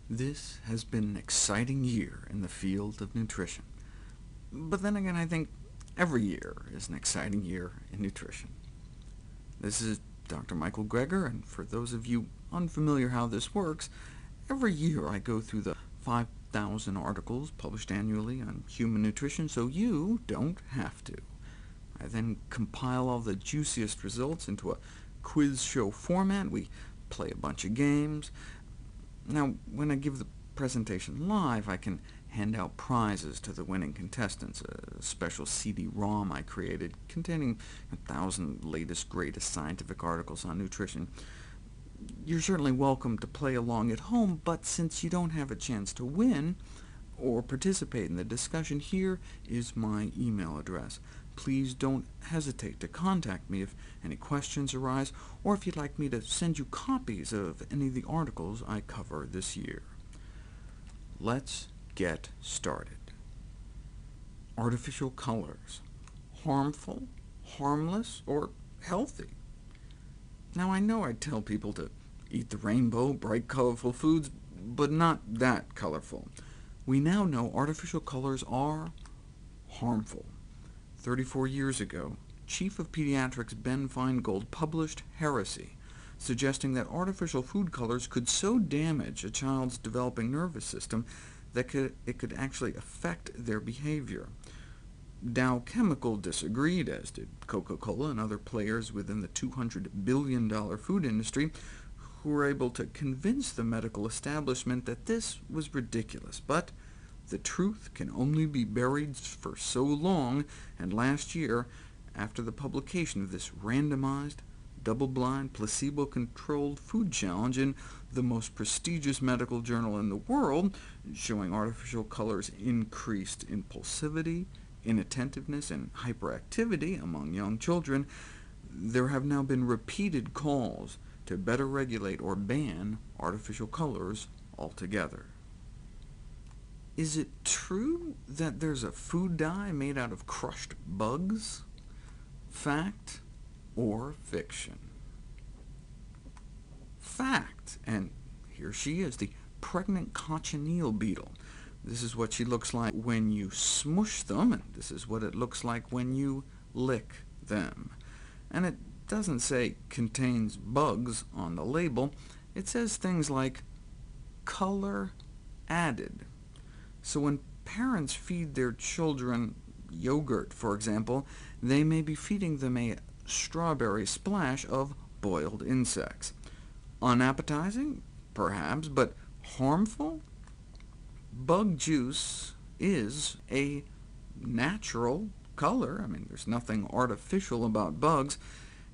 This has been an exciting year in the field of nutrition. But then again, I think every year is an exciting year in nutrition. This is Dr. Michael Greger, and for those of you unfamiliar how this works, every year I go through the 5,000 articles published annually on human nutrition, so you don't have to. I then compile all the juiciest results into a quiz show format. We play a bunch of games. Now, when I give the presentation live, I can hand out prizes to the winning contestants, a special CD-ROM I created containing 1,000 latest, greatest scientific articles on nutrition. You're certainly welcome to play along at home, but since you don't have a chance to win or participate in the discussion, here is my email address. Please don't hesitate to contact me if any questions arise, or if you'd like me to send you copies of any of the articles I cover this year. Let's get started. Artificial colors. Harmful, harmless, or healthy? Now, I know I tell people to eat the rainbow, bright, colorful foods, but not that colorful. We now know artificial colors are harmful. 34 years ago, Chief of Pediatrics Ben Feingold published Heresy, suggesting that artificial food colors could so damage a child's developing nervous system that it could actually affect their behavior. Dow Chemical disagreed, as did Coca-Cola and other players within the $200 billion food industry, who were able to convince the medical establishment that this was ridiculous. But the truth can only be buried for so long, and last year, after the publication of this randomized, double-blind, placebo-controlled food challenge in the most prestigious medical journal in the world, showing artificial colors increased impulsivity, inattentiveness, and hyperactivity among young children, there have now been repeated calls to better regulate or ban artificial colors altogether. Is it true that there's a food dye made out of crushed bugs? Fact or fiction? Fact, and here she is, the pregnant cochineal beetle. This is what she looks like when you smush them, and this is what it looks like when you lick them. And it doesn't say contains bugs on the label. It says things like color added. So when parents feed their children yogurt, for example, they may be feeding them a strawberry splash of boiled insects. Unappetizing? Perhaps, but harmful? Bug juice is a natural color. I mean, there's nothing artificial about bugs.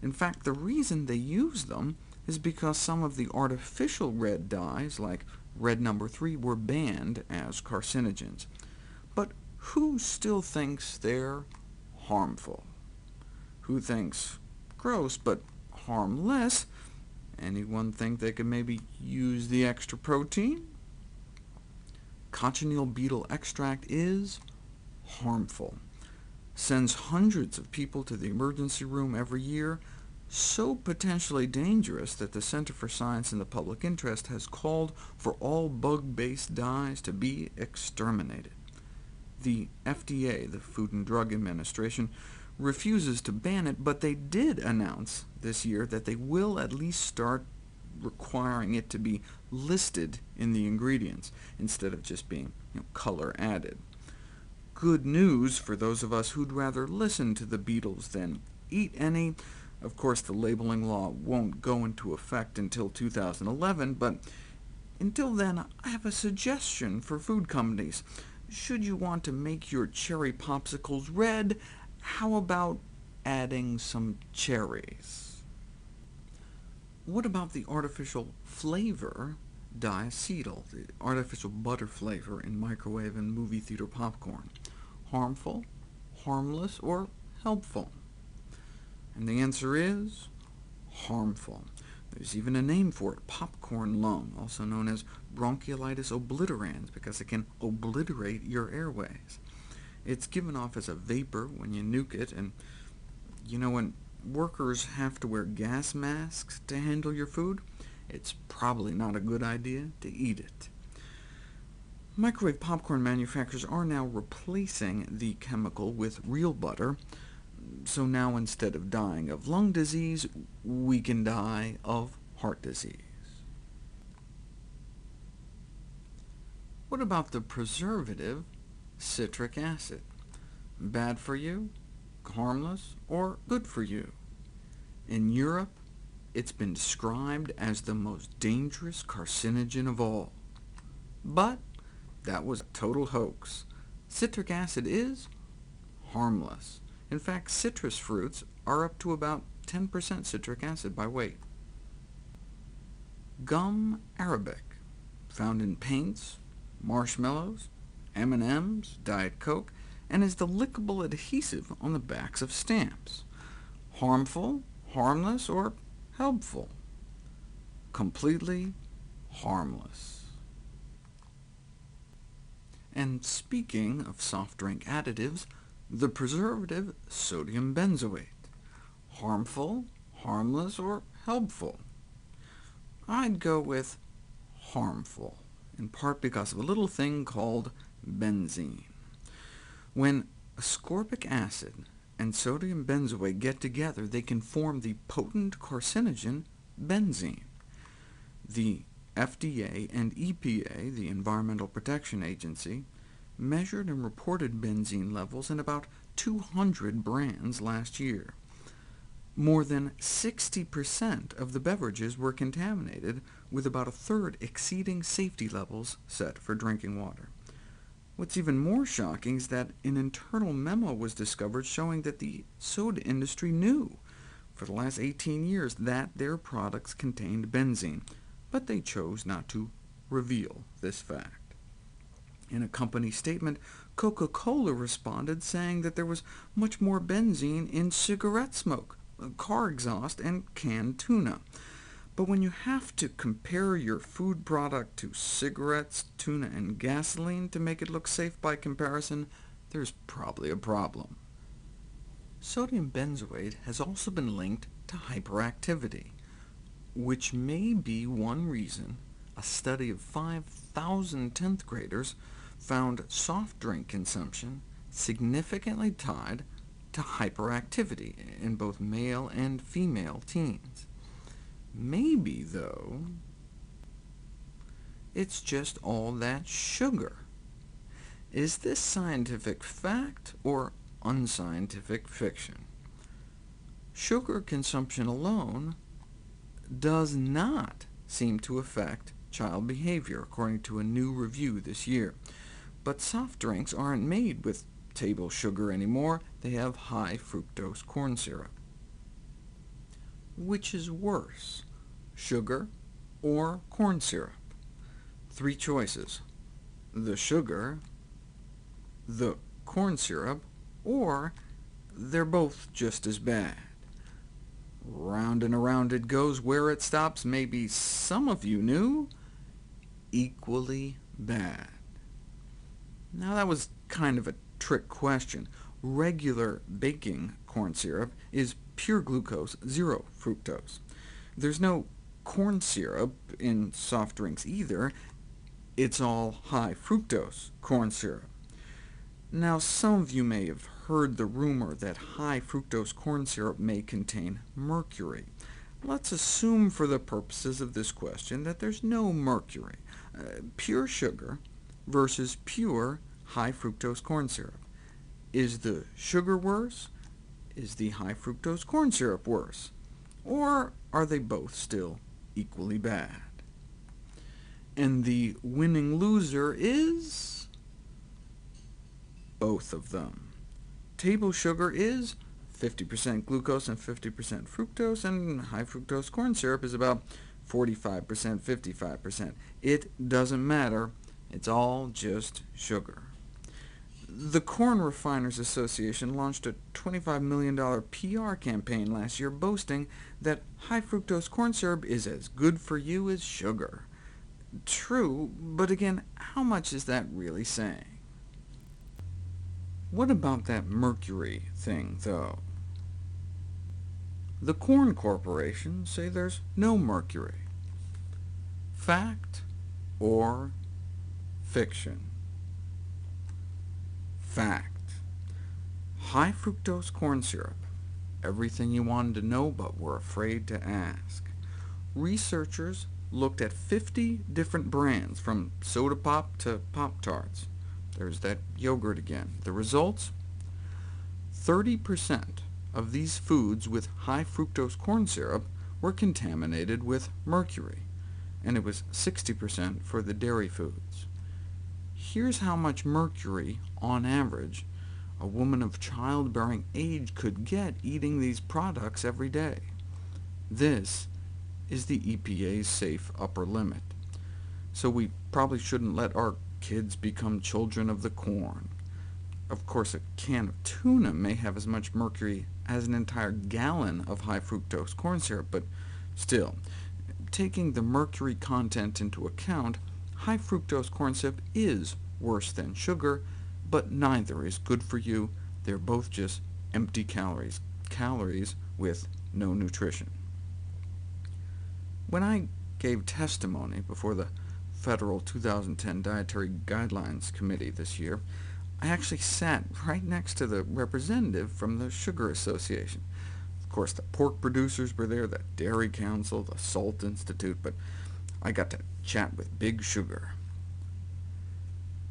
In fact, the reason they use them is because some of the artificial red dyes, like red number 3, were banned as carcinogens. But who still thinks they're harmful? Who thinks gross, but harmless? Anyone think they could maybe use the extra protein? Cochineal beetle extract is harmful. Sends hundreds of people to the emergency room every year, so potentially dangerous that the Center for Science in the Public Interest has called for all bug-based dyes to be exterminated. The FDA, the Food and Drug Administration, refuses to ban it, but they did announce this year that they will at least start requiring it to be listed in the ingredients, instead of just being color added. Good news for those of us who'd rather listen to the beetles than eat any. Of course, the labeling law won't go into effect until 2011, but until then, I have a suggestion for food companies. Should you want to make your cherry popsicles red, how about adding some cherries? What about the artificial flavor diacetyl, the artificial butter flavor in microwave and movie theater popcorn? Harmful, harmless, or helpful? And the answer is harmful. There's even a name for it, popcorn lung, also known as bronchiolitis obliterans, because it can obliterate your airways. It's given off as a vapor when you nuke it, and when workers have to wear gas masks to handle your food, it's probably not a good idea to eat it. Microwave popcorn manufacturers are now replacing the chemical with real butter, so now instead of dying of lung disease, we can die of heart disease. What about the preservative citric acid? Bad for you, harmless, or good for you? In Europe, it's been described as the most dangerous carcinogen of all. But that was a total hoax. Citric acid is harmless. In fact, citrus fruits are up to about 10% citric acid by weight. Gum arabic, found in paints, marshmallows, M&Ms, Diet Coke, and is the lickable adhesive on the backs of stamps. Harmful, harmless, or helpful? Completely harmless. And speaking of soft drink additives, the preservative sodium benzoate. Harmful, harmless, or helpful? I'd go with harmful, in part because of a little thing called benzene. When ascorbic acid and sodium benzoate get together, they can form the potent carcinogen benzene. The FDA and EPA, the Environmental Protection Agency, measured and reported benzene levels in about 200 brands last year. More than 60% of the beverages were contaminated, with about a third exceeding safety levels set for drinking water. What's even more shocking is that an internal memo was discovered showing that the soda industry knew for the last 18 years that their products contained benzene, but they chose not to reveal this fact. In a company statement, Coca-Cola responded, saying that there was much more benzene in cigarette smoke, car exhaust, and canned tuna. But when you have to compare your food product to cigarettes, tuna, and gasoline to make it look safe by comparison, there's probably a problem. Sodium benzoate has also been linked to hyperactivity, which may be one reason a study of 5,000 10th graders found soft drink consumption significantly tied to hyperactivity in both male and female teens. Maybe, though, it's just all that sugar. Is this scientific fact or unscientific fiction? Sugar consumption alone does not seem to affect child behavior, according to a new review this year. But soft drinks aren't made with table sugar anymore. They have high fructose corn syrup. Which is worse, sugar or corn syrup? 3 choices: the sugar, the corn syrup, or they're both just as bad. Round and around it goes. Where it stops, maybe some of you knew, equally bad. Now, that was kind of a trick question. Regular baking corn syrup is pure glucose, 0 fructose. There's no corn syrup in soft drinks either. It's all high fructose corn syrup. Now, some of you may have heard the rumor that high fructose corn syrup may contain mercury. Let's assume for the purposes of this question that there's no mercury. Pure sugar versus pure high fructose corn syrup. Is the sugar worse? Is the high fructose corn syrup worse? Or are they both still equally bad? And the winning loser is both of them. Table sugar is 50% glucose and 50% fructose, and high fructose corn syrup is about 45%, 55%. It doesn't matter. It's all just sugar. The Corn Refiners Association launched a $25 million PR campaign last year, boasting that high fructose corn syrup is as good for you as sugar. True, but again, how much is that really saying? What about that mercury thing, though? The Corn Corporation say there's no mercury. Fact or Fiction. Fact. High fructose corn syrup. Everything you wanted to know but were afraid to ask. Researchers looked at 50 different brands, from soda pop to Pop-Tarts. There's that yogurt again. The results? 30% of these foods with high fructose corn syrup were contaminated with mercury, and it was 60% for the dairy foods. Here's how much mercury, on average, a woman of childbearing age could get eating these products every day. This is the EPA's safe upper limit. So we probably shouldn't let our kids become children of the corn. Of course, a can of tuna may have as much mercury as an entire gallon of high fructose corn syrup, but still, taking the mercury content into account, high fructose corn syrup is worse than sugar, but neither is good for you. They're both just empty calories with no nutrition. When I gave testimony before the Federal 2010 Dietary Guidelines Committee this year, I actually sat right next to the representative from the Sugar Association. Of course, the pork producers were there, the Dairy Council, the Salt Institute, but I got to chat with Big Sugar.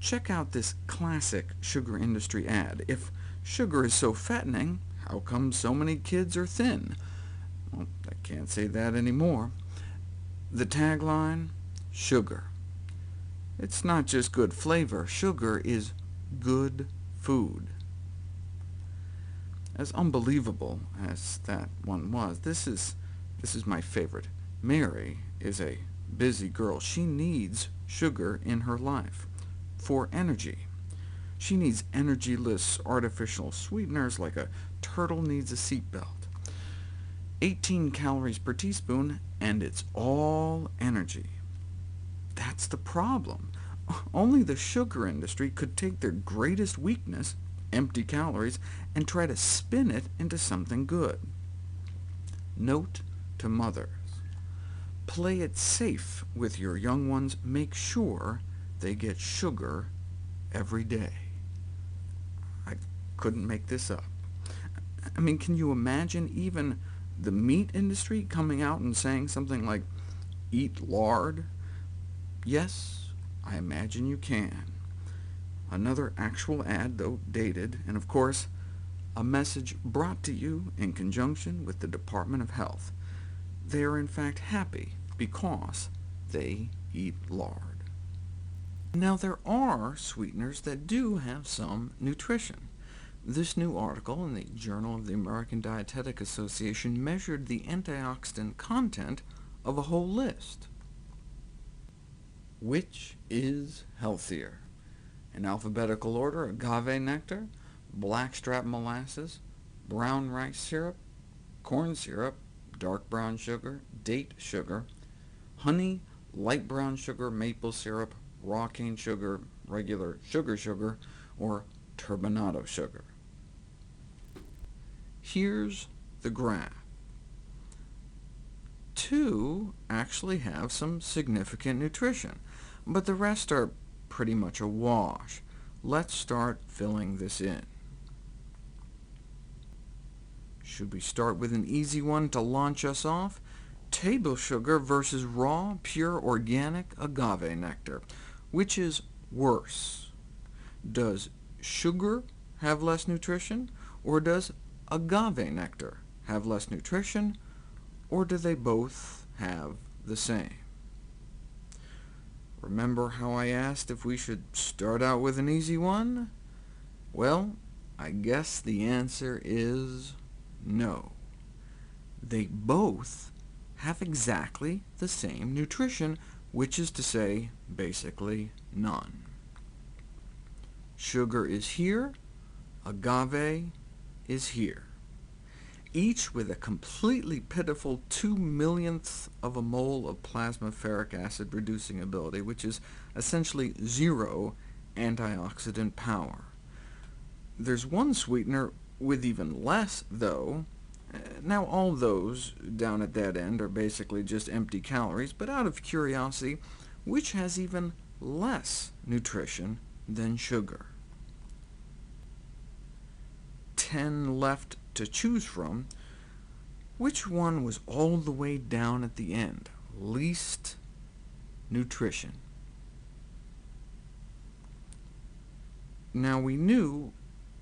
Check out this classic sugar industry ad. If sugar is so fattening, how come so many kids are thin? Well, I can't say that anymore. The tagline? Sugar. It's not just good flavor. Sugar is good food. As unbelievable as that one was, this is my favorite. Mary is a busy girl. She needs sugar in her life for energy. She needs energyless artificial sweeteners like a turtle needs a seatbelt. 18 calories per teaspoon, and it's all energy. That's the problem. Only the sugar industry could take their greatest weakness, empty calories, and try to spin it into something good. Note to mothers: play it safe with your young ones. Make sure they get sugar every day. I couldn't make this up. I mean, can you imagine even the meat industry coming out and saying something like, "Eat lard"? Yes, I imagine you can. Another actual ad, though dated, and of course, a message brought to you in conjunction with the Department of Health. They are in fact happy because they eat lard. Now, there are sweeteners that do have some nutrition. This new article in the Journal of the American Dietetic Association measured the antioxidant content of a whole list. Which is healthier? In alphabetical order: agave nectar, blackstrap molasses, brown rice syrup, corn syrup, dark brown sugar, date sugar, honey, light brown sugar, maple syrup, raw cane sugar, regular sugar, or turbinado sugar. Here's the graph. 2 actually have some significant nutrition, but the rest are pretty much a wash. Let's start filling this in. Should we start with an easy one to launch us off? Table sugar versus raw, pure, organic agave nectar. Which is worse? Does sugar have less nutrition, or does agave nectar have less nutrition, or do they both have the same? Remember how I asked if we should start out with an easy one? Well, I guess the answer is no. They both have exactly the same nutrition, which is to say, basically none. Sugar is here, agave is here, each with a completely pitiful 2/millionth of a mole of plasma ferric acid reducing ability, which is essentially zero antioxidant power. There's one sweetener with even less, though. Now, all those down at that end are basically just empty calories, but out of curiosity, which has even less nutrition than sugar. 10 left to choose from. Which one was all the way down at the end? Least nutrition. Now, we knew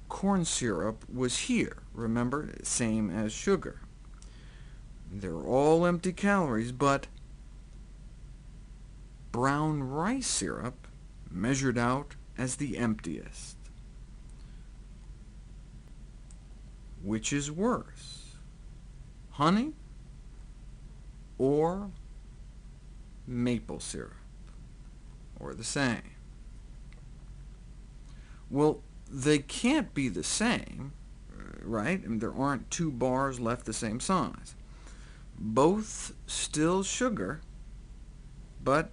corn syrup was here, remember? Same as sugar. They're all empty calories, but brown rice syrup measured out as the emptiest. Which is worse, honey or maple syrup, or the same? Well, they can't be the same, right? I mean, there aren't two bars left the same size. Both still sugar, but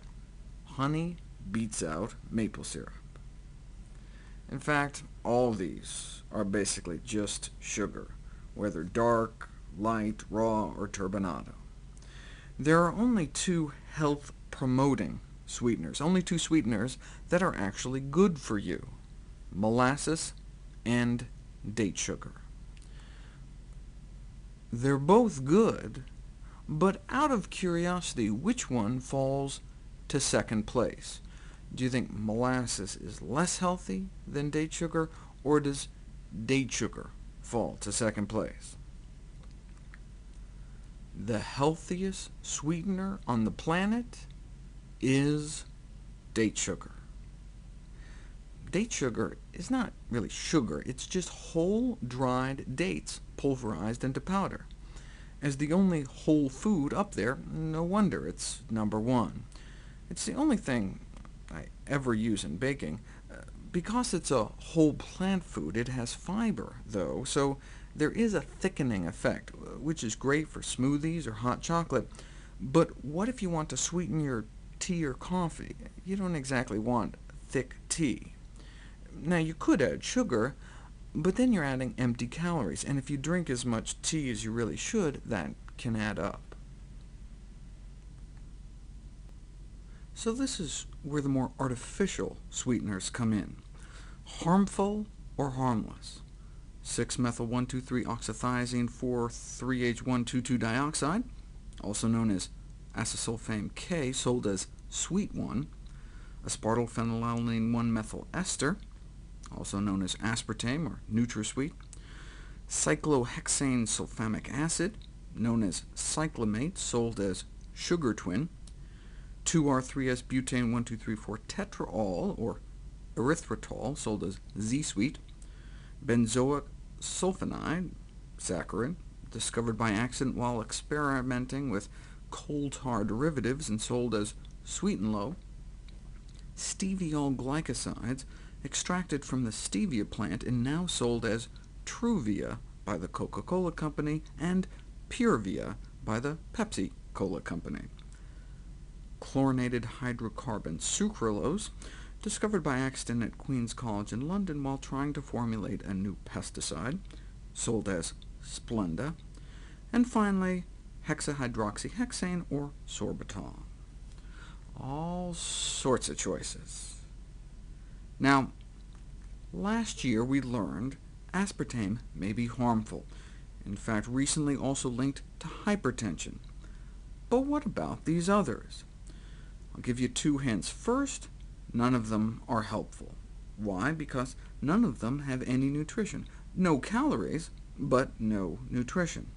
honey beats out maple syrup. In fact, all these are basically just sugar, whether dark, light, raw, or turbinado. There are only two health-promoting sweeteners, only two sweeteners that are actually good for you: molasses and date sugar. They're both good, but out of curiosity, which one falls to second place? Do you think molasses is less healthy than date sugar, or does date sugar fall to second place? The healthiest sweetener on the planet is date sugar. Date sugar is not really sugar, it's just whole dried dates pulverized into powder. As the only whole food up there, no wonder it's number one. It's the only thing I ever use in baking. Because it's a whole plant food, it has fiber, though, so there is a thickening effect, which is great for smoothies or hot chocolate. But what if you want to sweeten your tea or coffee? You don't exactly want thick tea. Now, you could add sugar, but then you're adding empty calories, and if you drink as much tea as you really should, that can add up. So this is where the more artificial sweeteners come in. Harmful or harmless? 6-methyl-1,2,3-oxythiazine 4,3-H1,2,2-dioxide, also known as acesulfame K, sold as Sweet 1, aspartyl-phenylalanine 1-methyl ester, also known as aspartame or NutraSweet, cyclohexane sulfamic acid, known as cyclamate, sold as Sugar Twin, 2-R-3-S-butane 1,2,3,4 tetraol, or erythritol, sold as Z-Sweet, benzoic sulfonide, saccharin, discovered by accident while experimenting with coal tar derivatives and sold as Sweet and Low, steviol glycosides, extracted from the stevia plant and now sold as Truvia by the Coca-Cola Company, and Purevia by the Pepsi-Cola Company. Chlorinated hydrocarbon sucralose, discovered by accident at Queen's College in London while trying to formulate a new pesticide, sold as Splenda. And finally, hexahydroxyhexane, or sorbitol. All sorts of choices. Now, last year we learned aspartame may be harmful, in fact recently also linked to hypertension. But what about these others? I'll give you two hints. First, none of them are helpful. Why? Because none of them have any nutrition. No calories, but no nutrition.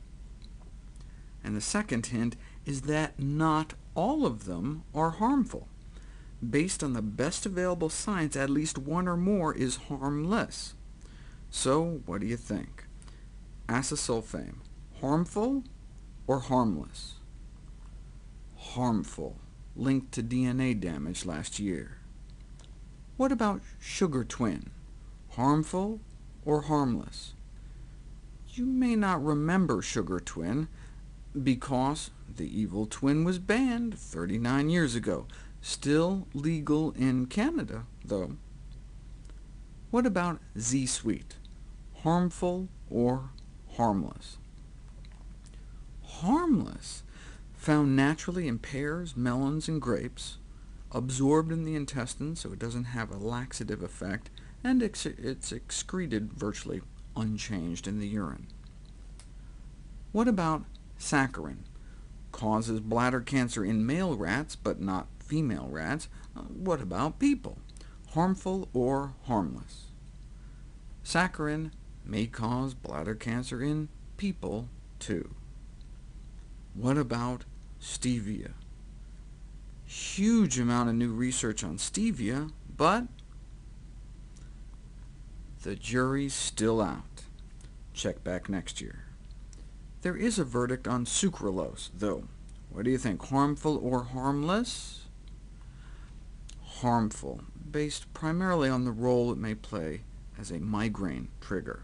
And the second hint is that not all of them are harmful. Based on the best available science, at least one or more is harmless. So what do you think? Acesulfame, harmful or harmless? Harmful, linked to DNA damage last year. What about Sugar Twin, harmful or harmless? You may not remember Sugar Twin, because the evil twin was banned 39 years ago. Still legal in Canada, though. What about Z-Sweet, harmful or harmless? Harmless, found naturally in pears, melons, and grapes, absorbed in the intestine so it doesn't have a laxative effect, and it's excreted virtually unchanged in the urine. What about saccharin? Causes bladder cancer in male rats, but not female rats. What about people? Harmful or harmless? Saccharin may cause bladder cancer in people, too. What about stevia? Huge amount of new research on stevia, but the jury's still out. Check back next year. There is a verdict on sucralose, though. What do you think, harmful or harmless? Harmful, based primarily on the role it may play as a migraine trigger.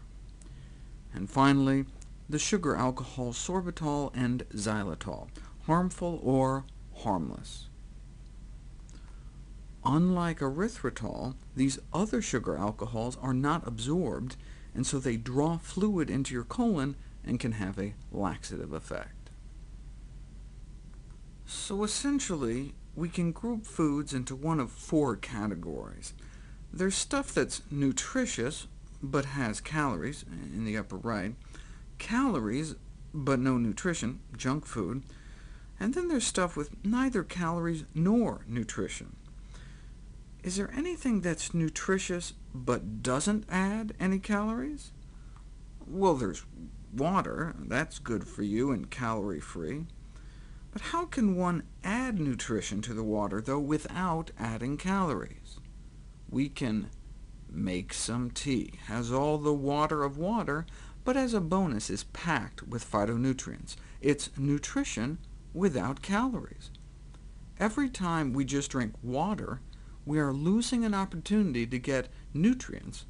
And finally, the sugar alcohol sorbitol and xylitol, harmful or harmless? Unlike erythritol, these other sugar alcohols are not absorbed, and so they draw fluid into your colon and can have a laxative effect. So essentially, we can group foods into one of 4 categories. There's stuff that's nutritious, but has calories, in the upper right, calories, but no nutrition, junk food, and then there's stuff with neither calories nor nutrition. Is there anything that's nutritious, but doesn't add any calories? Well, there's water. That's good for you and calorie-free. But how can one add nutrition to the water, though, without adding calories? We can make some tea. Has all the water of water, but as a bonus is packed with phytonutrients. It's nutrition without calories. Every time we just drink water, we are losing an opportunity to get nutrients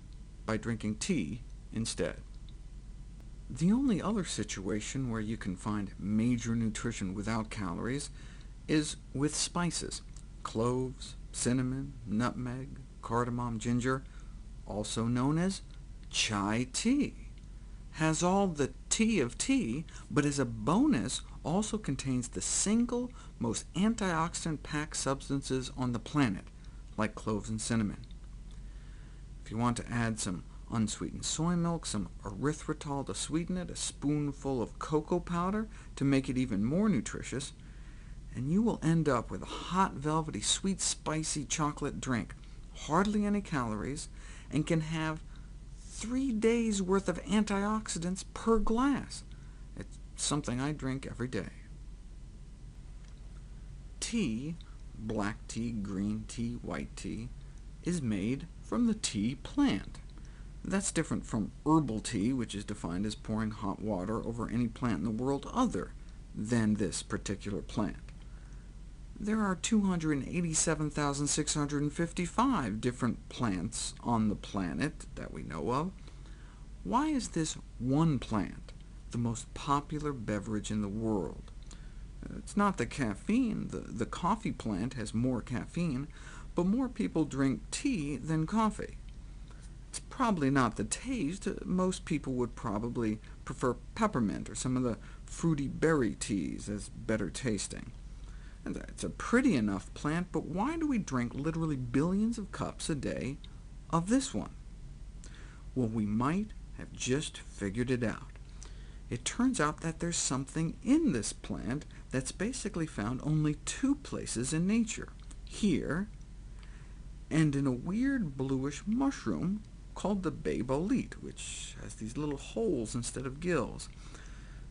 by drinking tea instead. The only other situation where you can find major nutrition without calories is with spices. Cloves, cinnamon, nutmeg, cardamom, ginger, also known as chai tea. Has all the tea of tea, but as a bonus also contains the single most antioxidant-packed substances on the planet, like cloves and cinnamon. If you want to add some unsweetened soy milk, some erythritol to sweeten it, a spoonful of cocoa powder to make it even more nutritious, and you will end up with a hot, velvety, sweet, spicy chocolate drink, hardly any calories, and can have 3 days' worth of antioxidants per glass. It's something I drink every day. Tea, black tea, green tea, white tea, is made from the tea plant. That's different from herbal tea, which is defined as pouring hot water over any plant in the world other than this particular plant. There are 287,655 different plants on the planet that we know of. Why is this one plant the most popular beverage in the world? It's not the caffeine. The coffee plant has more caffeine, but more people drink tea than coffee. It's probably not the taste. Most people would probably prefer peppermint or some of the fruity berry teas as better tasting. And it's a pretty enough plant, but why do we drink literally billions of cups a day of this one? Well, we might have just figured it out. It turns out that there's something in this plant that's basically found only 2 places in nature, here and in a weird bluish mushroom called the bay bolete, which has these little holes instead of gills.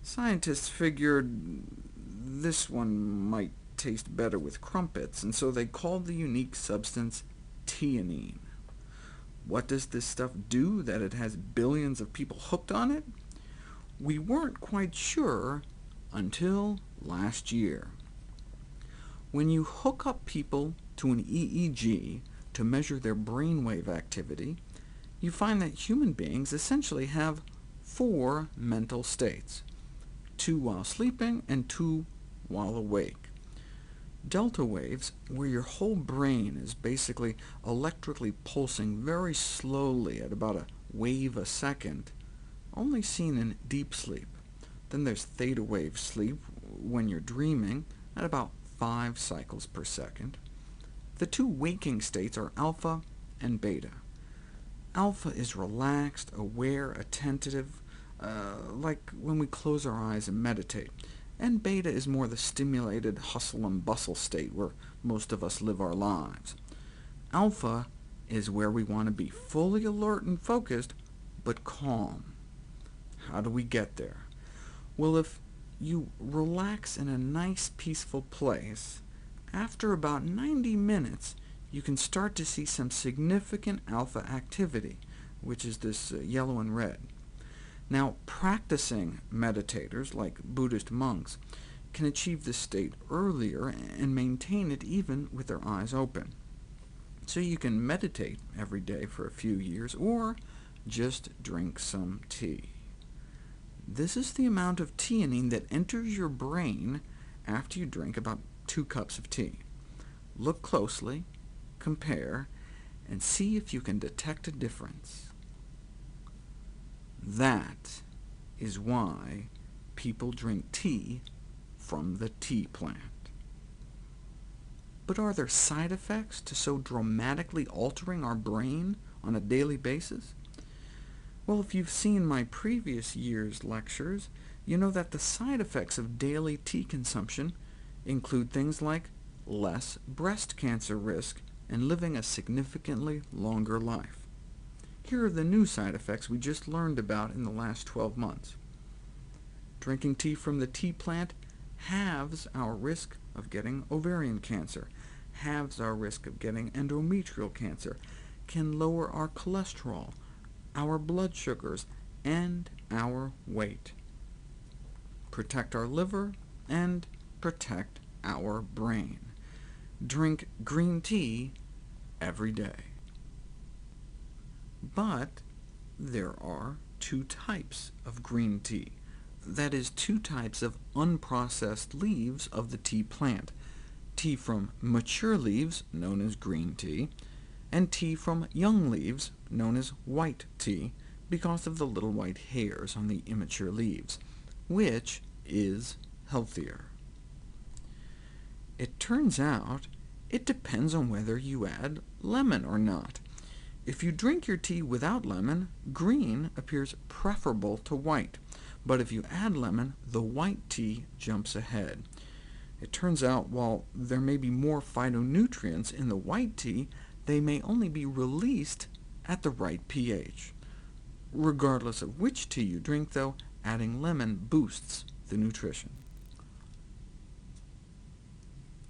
Scientists figured this one might taste better with crumpets, and so they called the unique substance theanine. What does this stuff do that it has billions of people hooked on it? We weren't quite sure until last year. When you hook up people to an EEG to measure their brainwave activity, you find that human beings essentially have 4 mental states, 2 while sleeping and 2 while awake. Delta waves, where your whole brain is basically electrically pulsing very slowly at about a wave a second, only seen in deep sleep. Then there's theta wave sleep, when you're dreaming, at about 5 cycles per second. The two waking states are alpha and beta. Alpha is relaxed, aware, attentive, like when we close our eyes and meditate, and beta is more the stimulated hustle and bustle state where most of us live our lives. Alpha is where we want to be fully alert and focused, but calm. How do we get there? Well, if you relax in a nice, peaceful place, after about 90 minutes, you can start to see some significant alpha activity, which is this yellow and red. Now, practicing meditators, like Buddhist monks, can achieve this state earlier and maintain it even with their eyes open. So you can meditate every day for a few years, or just drink some tea. This is the amount of theanine that enters your brain after you drink about 2 cups of tea. Look closely, compare, and see if you can detect a difference. That is why people drink tea from the tea plant. But are there side effects to so dramatically altering our brain on a daily basis? Well, if you've seen my previous year's lectures, you know that the side effects of daily tea consumption include things like less breast cancer risk and living a significantly longer life. Here are the new side effects we just learned about in the last 12 months. Drinking tea from the tea plant halves our risk of getting ovarian cancer, halves our risk of getting endometrial cancer, can lower our cholesterol, our blood sugars, and our weight, protect our liver, and protect our brain. Drink green tea every day. But there are 2 types of green tea. That is, 2 types of unprocessed leaves of the tea plant: tea from mature leaves, known as green tea, and tea from young leaves, known as white tea, because of the little white hairs on the immature leaves. Which is healthier? It turns out it depends on whether you add lemon or not. If you drink your tea without lemon, green appears preferable to white, but if you add lemon, the white tea jumps ahead. It turns out while there may be more phytonutrients in the white tea, they may only be released at the right pH. Regardless of which tea you drink, though, adding lemon boosts the nutrition.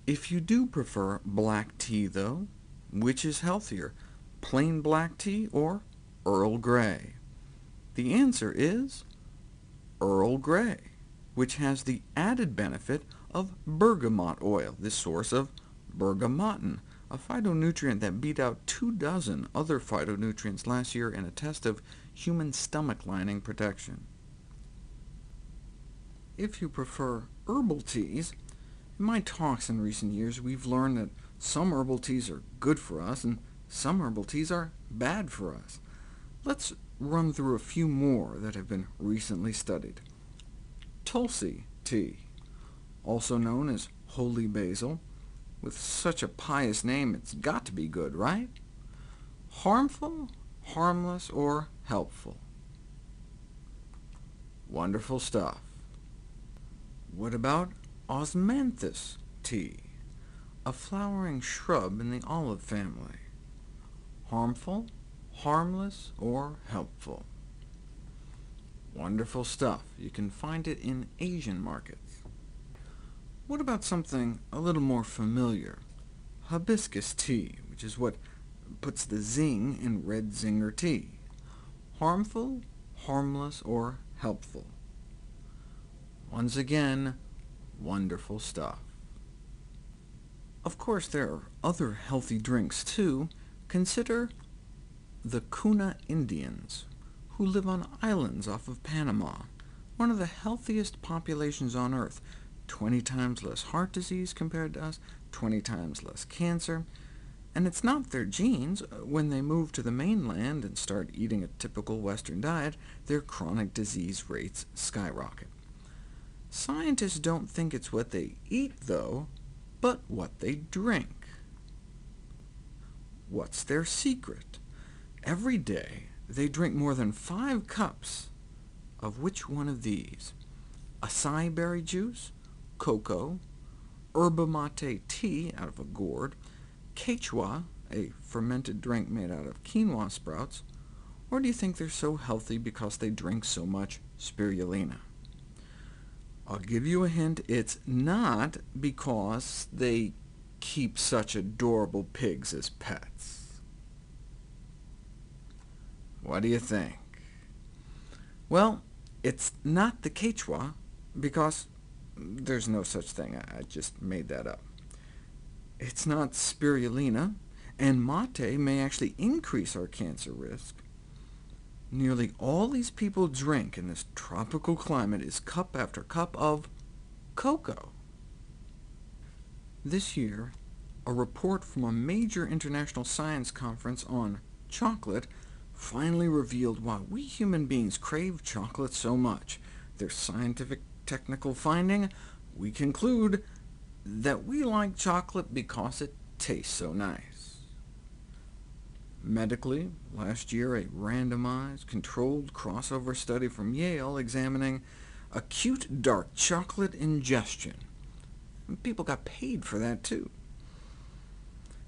If you do prefer black tea, though, which is healthier, plain black tea or Earl Grey? The answer is Earl Grey, which has the added benefit of bergamot oil, this source of bergamottin, a phytonutrient that beat out 24 other phytonutrients last year in a test of human stomach lining protection. If you prefer herbal teas, in my talks in recent years, we've learned that some herbal teas are good for us, and some herbal teas are bad for us. Let's run through a few more that have been recently studied. Tulsi tea, also known as holy basil. With such a pious name, it's got to be good, right? Harmful, harmless, or helpful? Wonderful stuff. What about osmanthus tea, a flowering shrub in the olive family? Harmful, harmless, or helpful? Wonderful stuff. You can find it in Asian markets. What about something a little more familiar? Hibiscus tea, which is what puts the zing in red zinger tea. Harmful, harmless, or helpful? Once again, wonderful stuff. Of course, there are other healthy drinks, too. Consider the Kuna Indians, who live on islands off of Panama, one of the healthiest populations on Earth, 20 times less heart disease compared to us, 20 times less cancer. And it's not their genes. When they move to the mainland and start eating a typical Western diet, their chronic disease rates skyrocket. Scientists don't think it's what they eat, though, but what they drink. What's their secret? Every day, they drink more than 5 cups of which one of these? Acai berry juice, cocoa, yerba mate tea out of a gourd, quechua, a fermented drink made out of quinoa sprouts, or do you think they're so healthy because they drink so much spirulina? I'll give you a hint, it's not because they keep such adorable pigs as pets. What do you think? Well, it's not the quechua, because there's no such thing. I just made that up. It's not spirulina, and mate may actually increase our cancer risk. Nearly all these people drink in this tropical climate is cup after cup of cocoa. This year, a report from a major international science conference on chocolate finally revealed why we human beings crave chocolate so much. Their scientific technical finding, we conclude that we like chocolate because it tastes so nice. Medically, last year a randomized, controlled crossover study from Yale examining acute dark chocolate ingestion. And people got paid for that, too.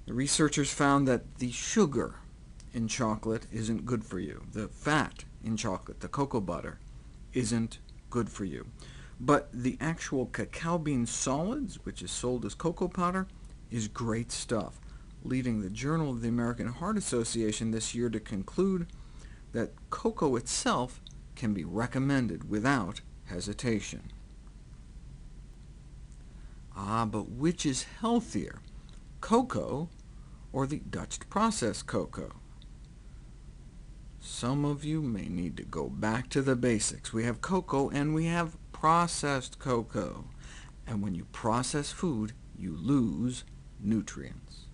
The researchers found that the sugar in chocolate isn't good for you. The fat in chocolate, the cocoa butter, isn't good for you. But the actual cacao bean solids, which is sold as cocoa powder, is great stuff, leading the Journal of the American Heart Association this year to conclude that cocoa itself can be recommended without hesitation. But which is healthier, cocoa or the Dutch processed cocoa? Some of you may need to go back to the basics. We have cocoa and we have processed cocoa, and when you process food, you lose nutrients.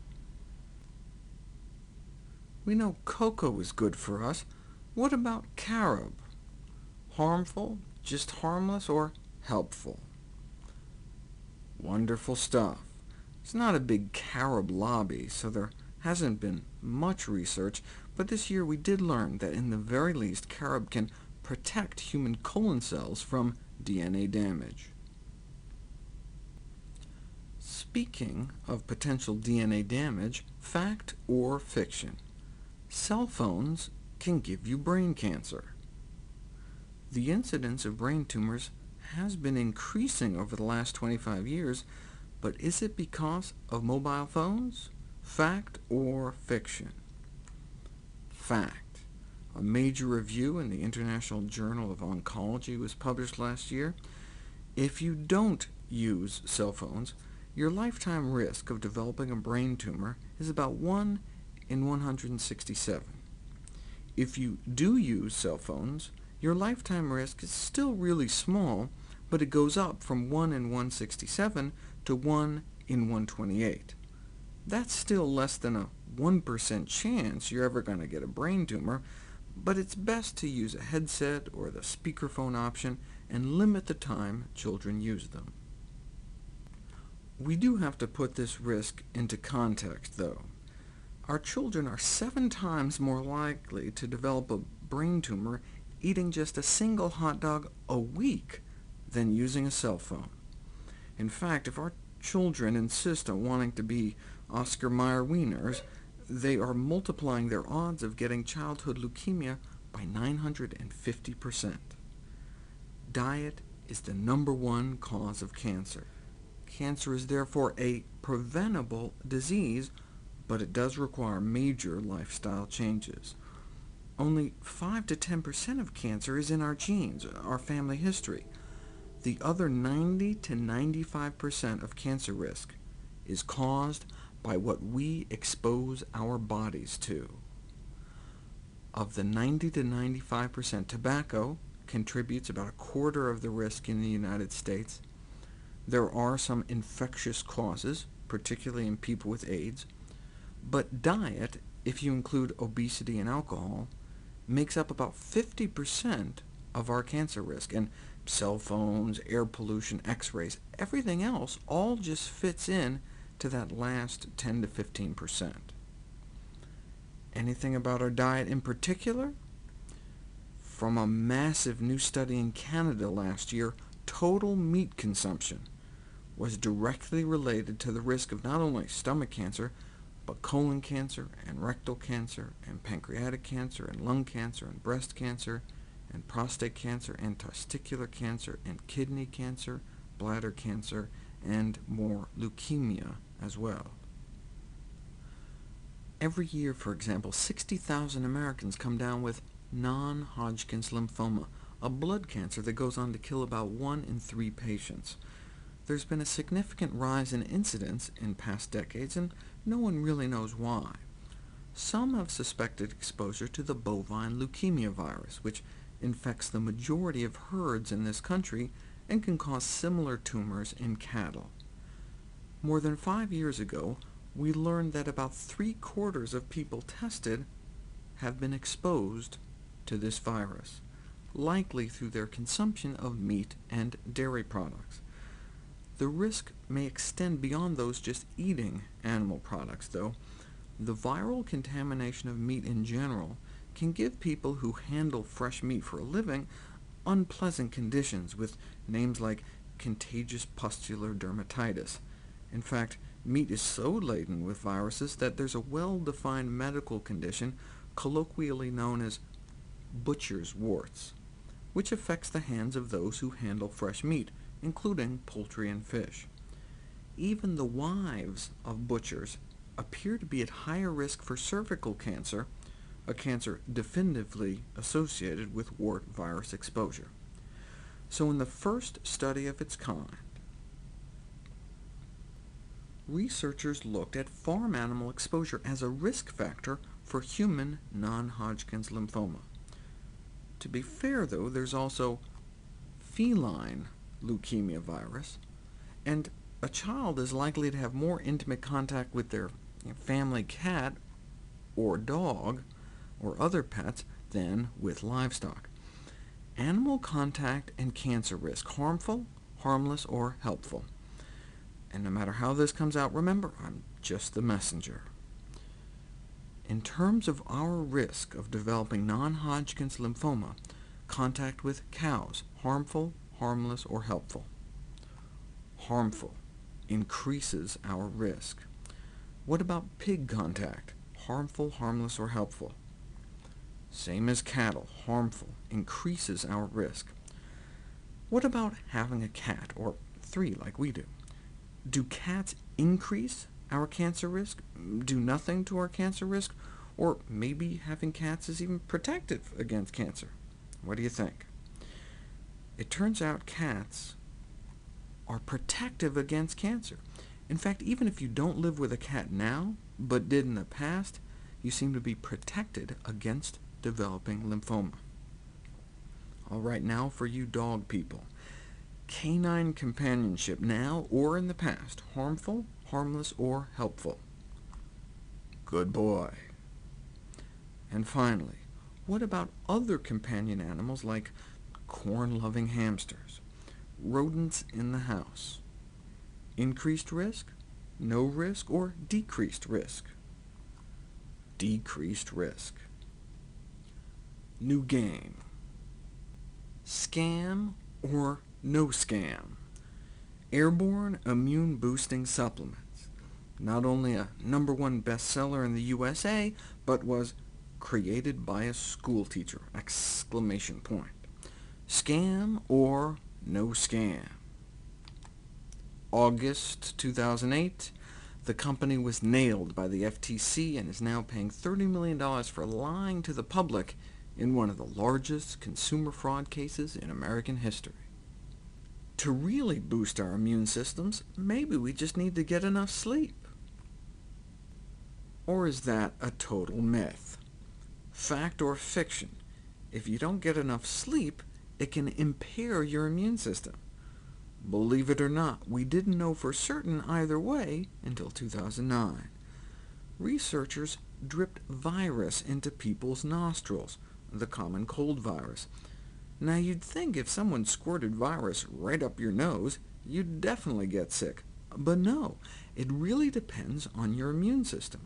We know cocoa is good for us. What about carob? Harmful, just harmless, or helpful? Wonderful stuff. It's not a big carob lobby, so there hasn't been much research, but this year we did learn that in the very least, carob can protect human colon cells from DNA damage. Speaking of potential DNA damage, fact or fiction? Cell phones can give you brain cancer. The incidence of brain tumors has been increasing over the last 25 years, but is it because of mobile phones? Fact or fiction? Fact. A major review in the International Journal of Oncology was published last year. If you don't use cell phones, your lifetime risk of developing a brain tumor is about 1 in 167. If you do use cell phones, your lifetime risk is still really small, but it goes up from 1 in 167 to 1 in 128. That's still less than a 1% chance you're ever going to get a brain tumor, but it's best to use a headset or the speakerphone option and limit the time children use them. We do have to put this risk into context, though. Our children are 7 times more likely to develop a brain tumor eating just a single hot dog a week than using a cell phone. In fact, if our children insist on wanting to be Oscar Mayer wieners, they are multiplying their odds of getting childhood leukemia by 950%. Diet is the #1 cause of cancer. Cancer is therefore a preventable disease, but it does require major lifestyle changes. Only 5 to 10% of cancer is in our genes, our family history. The other 90 to 95% of cancer risk is caused by what we expose our bodies to. Of the 90 to 95%, tobacco contributes about 1/4 of the risk in the United States. There are some infectious causes, particularly in people with AIDS, but diet, if you include obesity and alcohol, makes up about 50% of our cancer risk, and cell phones, air pollution, X-rays, everything else all just fits in to that last 10 to 15%. Anything about our diet in particular? From a massive new study in Canada last year, total meat consumption was directly related to the risk of not only stomach cancer, but colon cancer, and rectal cancer, and pancreatic cancer, and lung cancer, and breast cancer, and prostate cancer, and testicular cancer, and kidney cancer, bladder cancer, and more leukemia as well. Every year, for example, 60,000 Americans come down with non-Hodgkin's lymphoma, a blood cancer that goes on to kill about 1 in 3 patients. There's been a significant rise in incidence in past decades, and no one really knows why. Some have suspected exposure to the bovine leukemia virus, which infects the majority of herds in this country and can cause similar tumors in cattle. More than 5 years ago, we learned that about 3/4 of people tested have been exposed to this virus, likely through their consumption of meat and dairy products. The risk may extend beyond those just eating animal products, though. The viral contamination of meat in general can give people who handle fresh meat for a living unpleasant conditions, with names like contagious pustular dermatitis. In fact, meat is so laden with viruses that there's a well-defined medical condition colloquially known as butcher's warts, which affects the hands of those who handle fresh meat, including poultry and fish. Even the wives of butchers appear to be at higher risk for cervical cancer, a cancer definitively associated with wart virus exposure. So in the first study of its kind, researchers looked at farm animal exposure as a risk factor for human non-Hodgkin's lymphoma. To be fair, though, there's also feline leukemia virus, and a child is likely to have more intimate contact with their family cat or dog or other pets than with livestock. Animal contact and cancer risk: harmful, harmless, or helpful? And no matter how this comes out, remember, I'm just the messenger. In terms of our risk of developing non-Hodgkin's lymphoma, contact with cows: harmful, harmless, or helpful? Harmful. Increases our risk. What about pig contact? Harmful, harmless, or helpful? Same as cattle. Harmful. Increases our risk. What about having a cat, or 3 like we do? Do cats increase our cancer risk, do nothing to our cancer risk, or maybe having cats is even protective against cancer? What do you think? It turns out cats are protective against cancer. In fact, even if you don't live with a cat now, but did in the past, you seem to be protected against developing lymphoma. All right, now for you dog people. Canine companionship, now or in the past: harmful, harmless, or helpful? Good boy. And finally, what about other companion animals like corn-loving hamsters, rodents in the house? Increased risk, no risk, or decreased risk? Decreased risk. New game. Scam or no scam? Airborne immune boosting supplements. Not only a #1 bestseller in the USA, but was created by a schoolteacher! Exclamation point. Scam or no scam? August 2008, the company was nailed by the FTC and is now paying $30 million for lying to the public in one of the largest consumer fraud cases in American history. To really boost our immune systems, maybe we just need to get enough sleep. Or is that a total myth? Fact or fiction? If you don't get enough sleep, it can impair your immune system. Believe it or not, we didn't know for certain either way until 2009. Researchers dripped virus into people's nostrils, the common cold virus. Now, you'd think if someone squirted virus right up your nose, you'd definitely get sick. But no, it really depends on your immune system.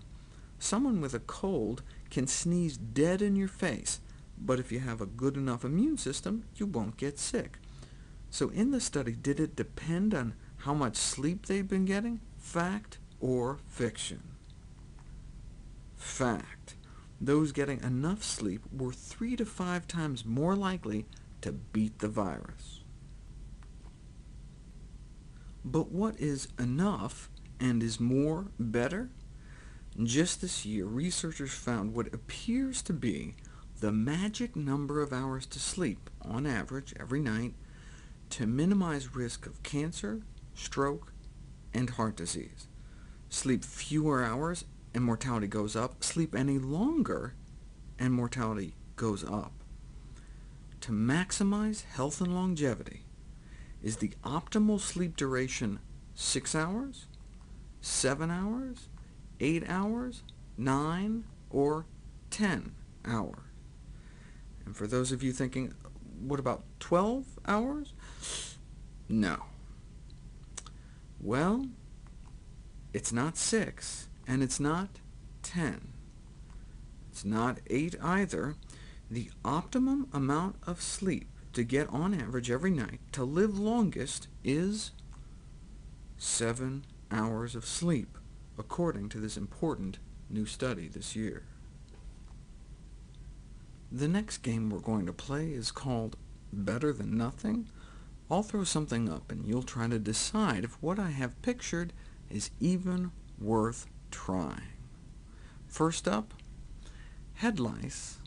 Someone with a cold can sneeze dead in your face, but if you have a good enough immune system, you won't get sick. So in the study, did it depend on how much sleep they'd been getting? Fact or fiction? Fact. Those getting enough sleep were 3 to 5 times more likely to beat the virus. But what is enough, and is more better? Just this year, researchers found what appears to be the magic number of hours to sleep, on average, every night, to minimize risk of cancer, stroke, and heart disease. Sleep fewer hours, and mortality goes up. Sleep any longer, and mortality goes up. To maximize health and longevity, is the optimal sleep duration 6 hours, 7 hours, 8 hours, 9, or 10 hours? And for those of you thinking, what about 12 hours? No. Well, it's not 6, and it's not 10. It's not 8 either. The optimum amount of sleep to get on average every night to live longest is 7 hours of sleep, according to this important new study this year. The next game we're going to play is called Better Than Nothing. I'll throw something up, and you'll try to decide if what I have pictured is even worth trying. First up, head lice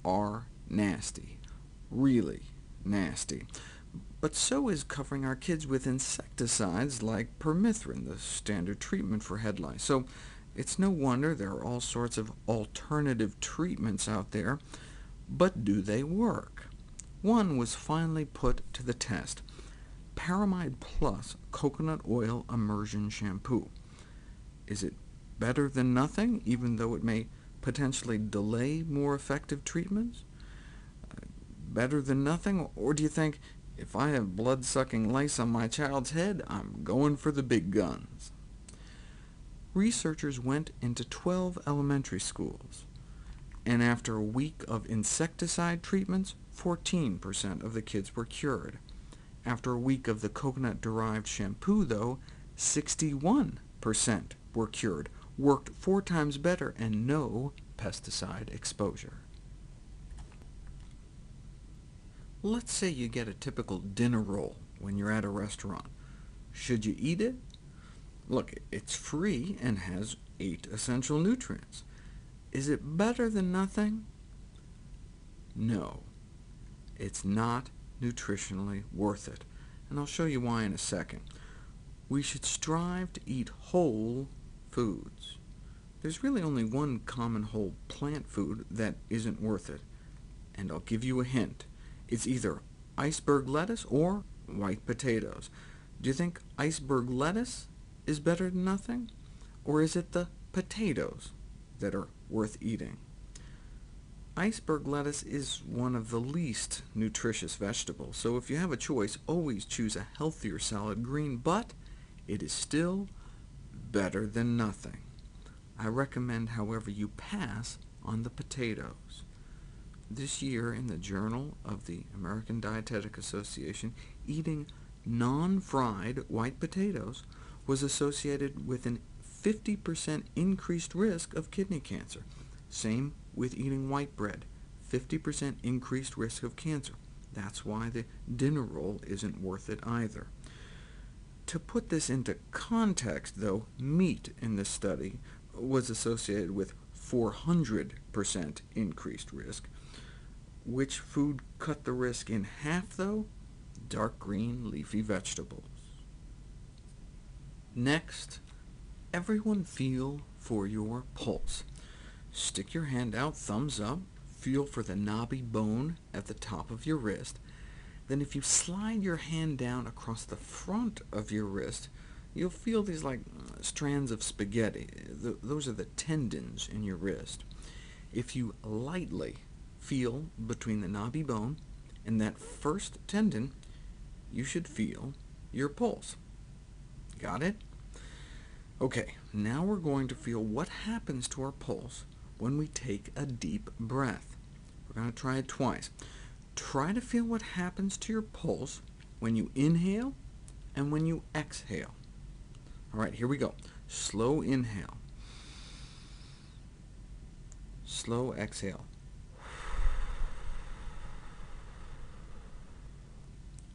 are nasty, really nasty. But so is covering our kids with insecticides like permethrin, the standard treatment for head lice. So it's no wonder there are all sorts of alternative treatments out there. But do they work? One was finally put to the test: Paramide Plus Coconut Oil Immersion Shampoo. Is it better than nothing, even though it may potentially delay more effective treatments? Better than nothing? Or do you think, if I have blood-sucking lice on my child's head, I'm going for the big guns? Researchers went into 12 elementary schools, and after a week of insecticide treatments, 14% of the kids were cured. After a week of the coconut-derived shampoo, though, 61% were cured, worked 4 times better, and no pesticide exposure. Let's say you get a typical dinner roll when you're at a restaurant. Should you eat it? Look, it's free and has 8 essential nutrients. Is it better than nothing? No, it's not nutritionally worth it, and I'll show you why in a second. We should strive to eat whole foods. There's really only one common whole plant food that isn't worth it, and I'll give you a hint. It's either iceberg lettuce or white potatoes. Do you think iceberg lettuce is better than nothing? Or is it the potatoes that are worth eating? Iceberg lettuce is one of the least nutritious vegetables, so if you have a choice, always choose a healthier salad green, but it is still better than nothing. I recommend, however, you pass on the potatoes. This year, in the Journal of the American Dietetic Association, eating non-fried white potatoes was associated with a 50% increased risk of kidney cancer. Same with eating white bread, 50% increased risk of cancer. That's why the dinner roll isn't worth it either. To put this into context, though, meat in this study was associated with 400% increased risk. Which food cut the risk in half, though? Dark green leafy vegetables. Next, everyone feel for your pulse. Stick your hand out, thumbs up, feel for the knobby bone at the top of your wrist. Then if you slide your hand down across the front of your wrist, you'll feel these like strands of spaghetti. Those are the tendons in your wrist. If you lightly feel between the knobby bone and that first tendon, you should feel your pulse. Got it? Okay, now we're going to feel what happens to our pulse when we take a deep breath. We're going to try it twice. Try to feel what happens to your pulse when you inhale and when you exhale. All right, here we go. Slow inhale. Slow exhale.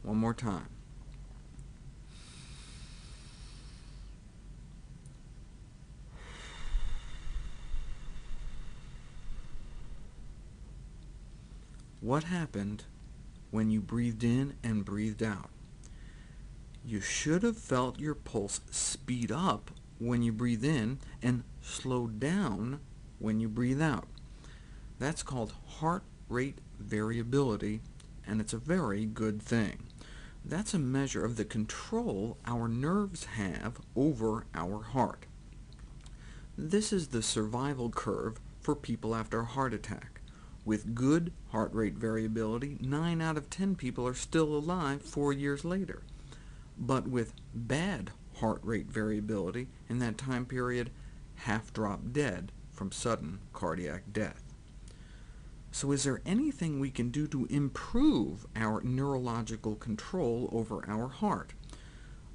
One more time. What happened when you breathed in and breathed out? You should have felt your pulse speed up when you breathe in and slow down when you breathe out. That's called heart rate variability, and it's a very good thing. That's a measure of the control our nerves have over our heart. This is the survival curve for people after a heart attack. With good heart rate variability, 9 out of 10 people are still alive 4 years later. But with bad heart rate variability in that time period, half drop dead from sudden cardiac death. So is there anything we can do to improve our neurological control over our heart?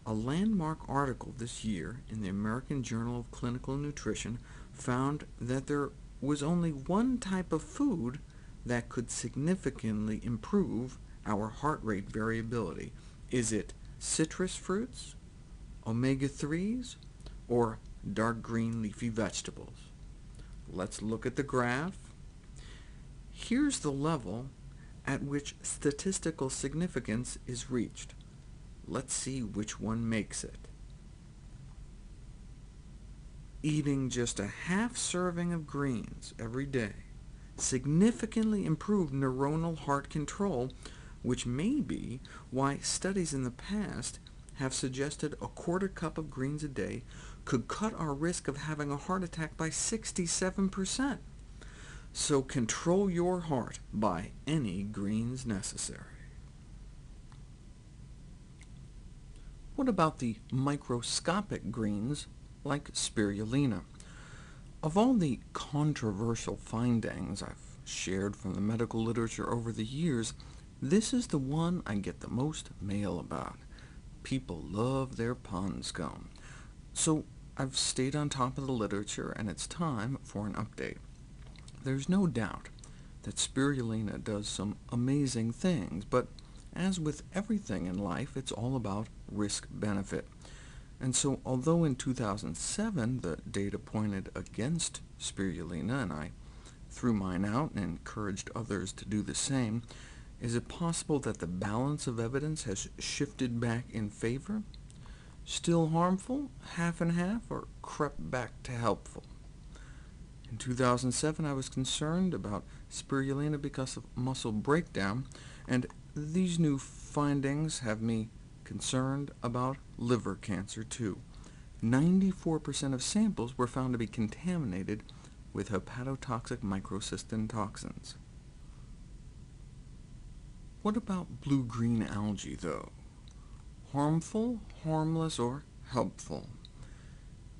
A landmark article this year in the American Journal of Clinical Nutrition found that there was only one type of food that could significantly improve our heart rate variability. Is it citrus fruits, omega-3s, or dark green leafy vegetables? Let's look at the graph. Here's the level at which statistical significance is reached. Let's see which one makes it. Eating just a half serving of greens every day significantly improved neuronal heart control, which may be why studies in the past have suggested a quarter cup of greens a day could cut our risk of having a heart attack by 67%. So control your heart by any greens necessary. What about the microscopic greens like spirulina? Of all the controversial findings I've shared from the medical literature over the years, this is the one I get the most mail about. People love their pond scum. So I've stayed on top of the literature, and it's time for an update. There's no doubt that spirulina does some amazing things, but as with everything in life, it's all about risk-benefit. And so, although in 2007 the data pointed against spirulina, and I threw mine out and encouraged others to do the same, is it possible that the balance of evidence has shifted back in favor? Still harmful, half and half, or crept back to helpful? In 2007, I was concerned about spirulina because of muscle breakdown, and these new findings have me concerned about liver cancer, too. 94% of samples were found to be contaminated with hepatotoxic microcystin toxins. What about blue-green algae, though? Harmful, harmless, or helpful?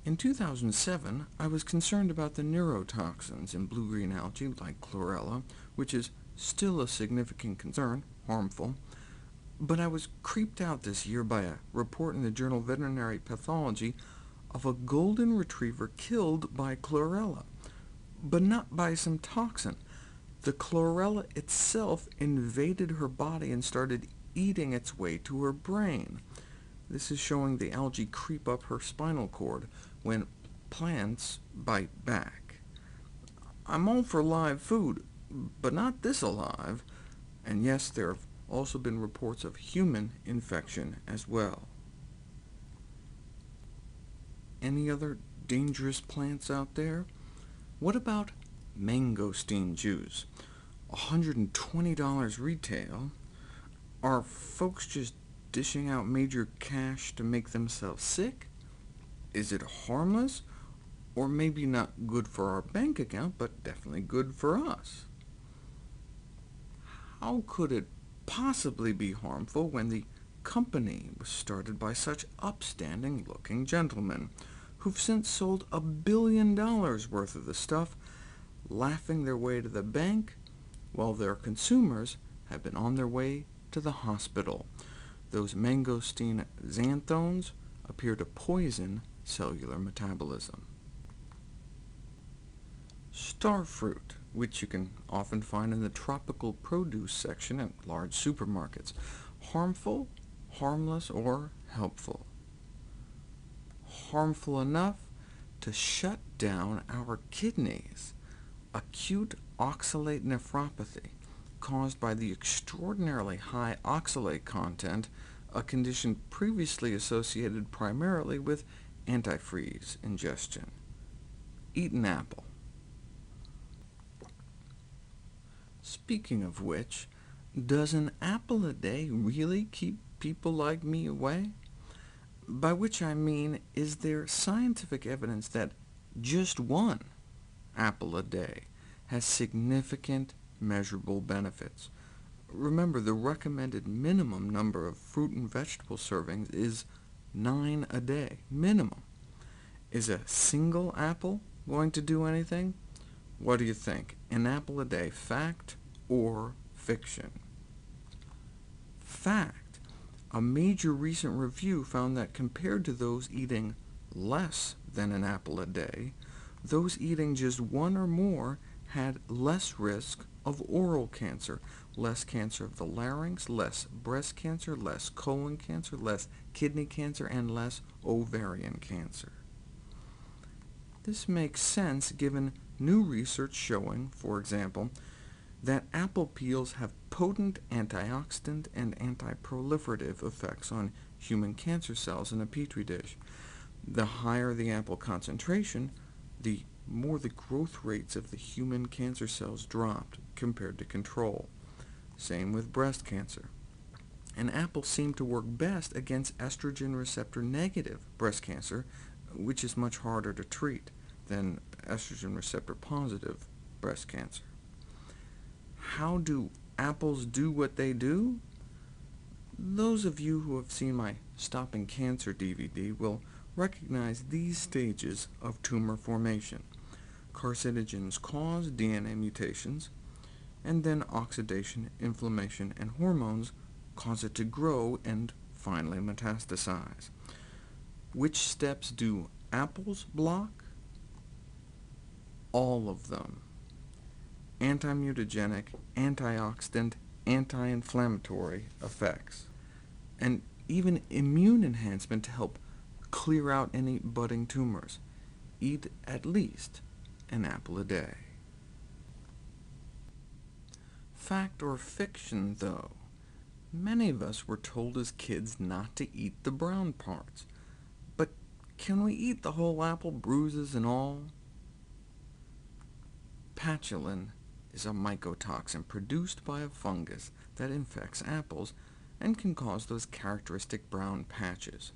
In 2007, I was concerned about the neurotoxins in blue-green algae like chlorella, which is still a significant concern, harmful, but I was creeped out this year by a report in the journal Veterinary Pathology of a golden retriever killed by chlorella, but not by some toxin. The chlorella itself invaded her body and started eating its way to her brain. This is showing the algae creep up her spinal cord when plants bite back. I'm all for live food, but not this alive, and yes, there have also been reports of human infection as well. Any other dangerous plants out there? What about mangosteen juice? $120 retail. Are folks just dishing out major cash to make themselves sick? Is it harmless? Or maybe not good for our bank account, but definitely good for us? How could it possibly be harmful when the company was started by such upstanding-looking gentlemen, who've since sold $1 billion worth of the stuff, laughing their way to the bank, while their consumers have been on their way to the hospital. Those mangosteen xanthones appear to poison cellular metabolism. Starfruit, which you can often find in the tropical produce section at large supermarkets. Harmful, harmless, or helpful? Harmful enough to shut down our kidneys. Acute oxalate nephropathy, caused by the extraordinarily high oxalate content, a condition previously associated primarily with antifreeze ingestion. Eat an apple. Speaking of which, does an apple a day really keep people like me away? By which I mean, is there scientific evidence that just one apple a day has significant measurable benefits? Remember, the recommended minimum number of fruit and vegetable servings is 9 a day, minimum. Is a single apple going to do anything? What do you think? An apple a day, fact or fiction? Fact. A major recent review found that compared to those eating less than an apple a day, those eating just one or more had less risk of oral cancer, less cancer of the larynx, less breast cancer, less colon cancer, less kidney cancer, and less ovarian cancer. This makes sense given new research showing, for example, that apple peels have potent antioxidant and anti-proliferative effects on human cancer cells in a petri dish. The higher the apple concentration, the more the growth rates of the human cancer cells dropped compared to control. Same with breast cancer. And apples seem to work best against estrogen receptor-negative breast cancer, which is much harder to treat than estrogen receptor-positive breast cancer. How do apples do what they do? Those of you who have seen my Stopping Cancer DVD will recognize these stages of tumor formation. Carcinogens cause DNA mutations, and then oxidation, inflammation, and hormones cause it to grow and finally metastasize. Which steps do apples block? All of them. Anti-mutagenic, antioxidant, anti-inflammatory effects, and even immune enhancement to help clear out any budding tumors. Eat at least an apple a day. Fact or fiction, though? Many of us were told as kids not to eat the brown parts. But can we eat the whole apple, bruises and all? Patulin is a mycotoxin produced by a fungus that infects apples and can cause those characteristic brown patches.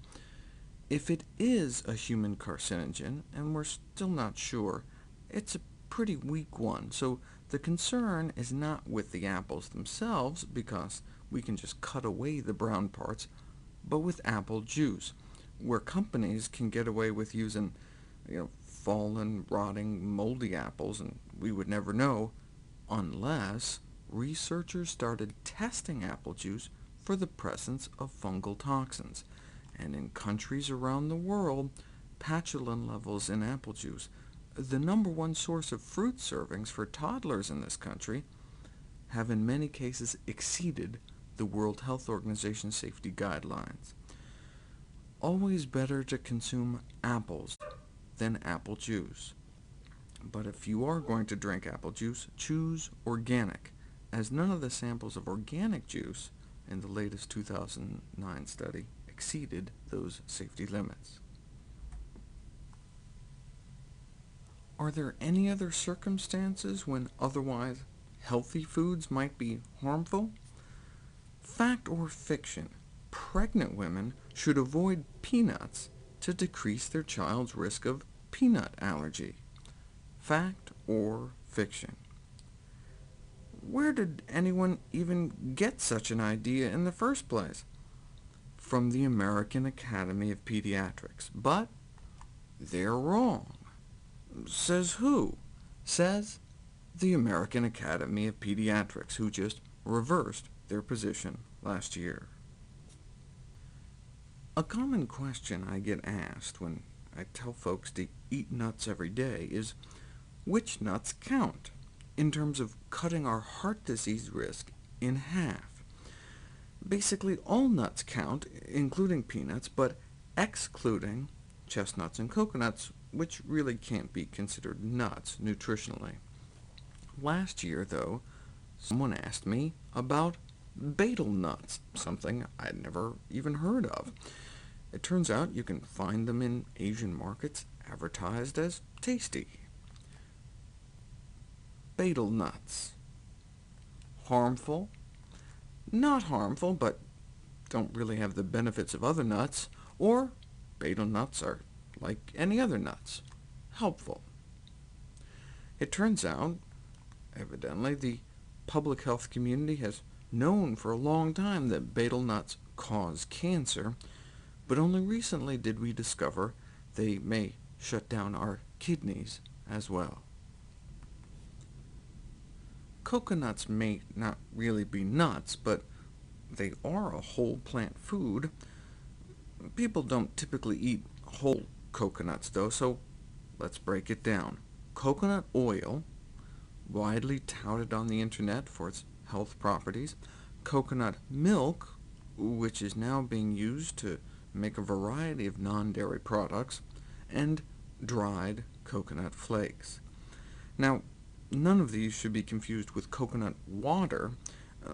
If it is a human carcinogen, and we're still not sure, it's a pretty weak one, so the concern is not with the apples themselves, because we can just cut away the brown parts, but with apple juice, where companies can get away with using fallen, rotting, moldy apples, and we would never know, unless researchers started testing apple juice for the presence of fungal toxins. And in countries around the world, patulin levels in apple juice, the #1 source of fruit servings for toddlers in this country, have in many cases exceeded the World Health Organization safety guidelines. Always better to consume apples than apple juice. But if you are going to drink apple juice, choose organic, as none of the samples of organic juice in the latest 2009 study exceeded those safety limits. Are there any other circumstances when otherwise healthy foods might be harmful? Fact or fiction? Pregnant women should avoid peanuts to decrease their child's risk of peanut allergy. Fact or fiction? Where did anyone even get such an idea in the first place? From the American Academy of Pediatrics. But they're wrong. Says who? Says the American Academy of Pediatrics, who just reversed their position last year. A common question I get asked when I tell folks to eat nuts every day is, which nuts count in terms of cutting our heart disease risk in half? Basically, all nuts count, including peanuts, but excluding chestnuts and coconuts, which really can't be considered nuts nutritionally. Last year, though, someone asked me about betel nuts, something I'd never even heard of. It turns out you can find them in Asian markets advertised as tasty. Betel nuts. Harmful? Not harmful, but don't really have the benefits of other nuts. Or betel nuts are like any other nuts, helpful. It turns out, evidently, the public health community has known for a long time that betel nuts cause cancer, but only recently did we discover they may shut down our kidneys as well. Coconuts may not really be nuts, but they are a whole plant food. People don't typically eat whole coconuts, though, so let's break it down. Coconut oil, widely touted on the internet for its health properties. Coconut milk, which is now being used to make a variety of non-dairy products. And dried coconut flakes. Now, none of these should be confused with coconut water,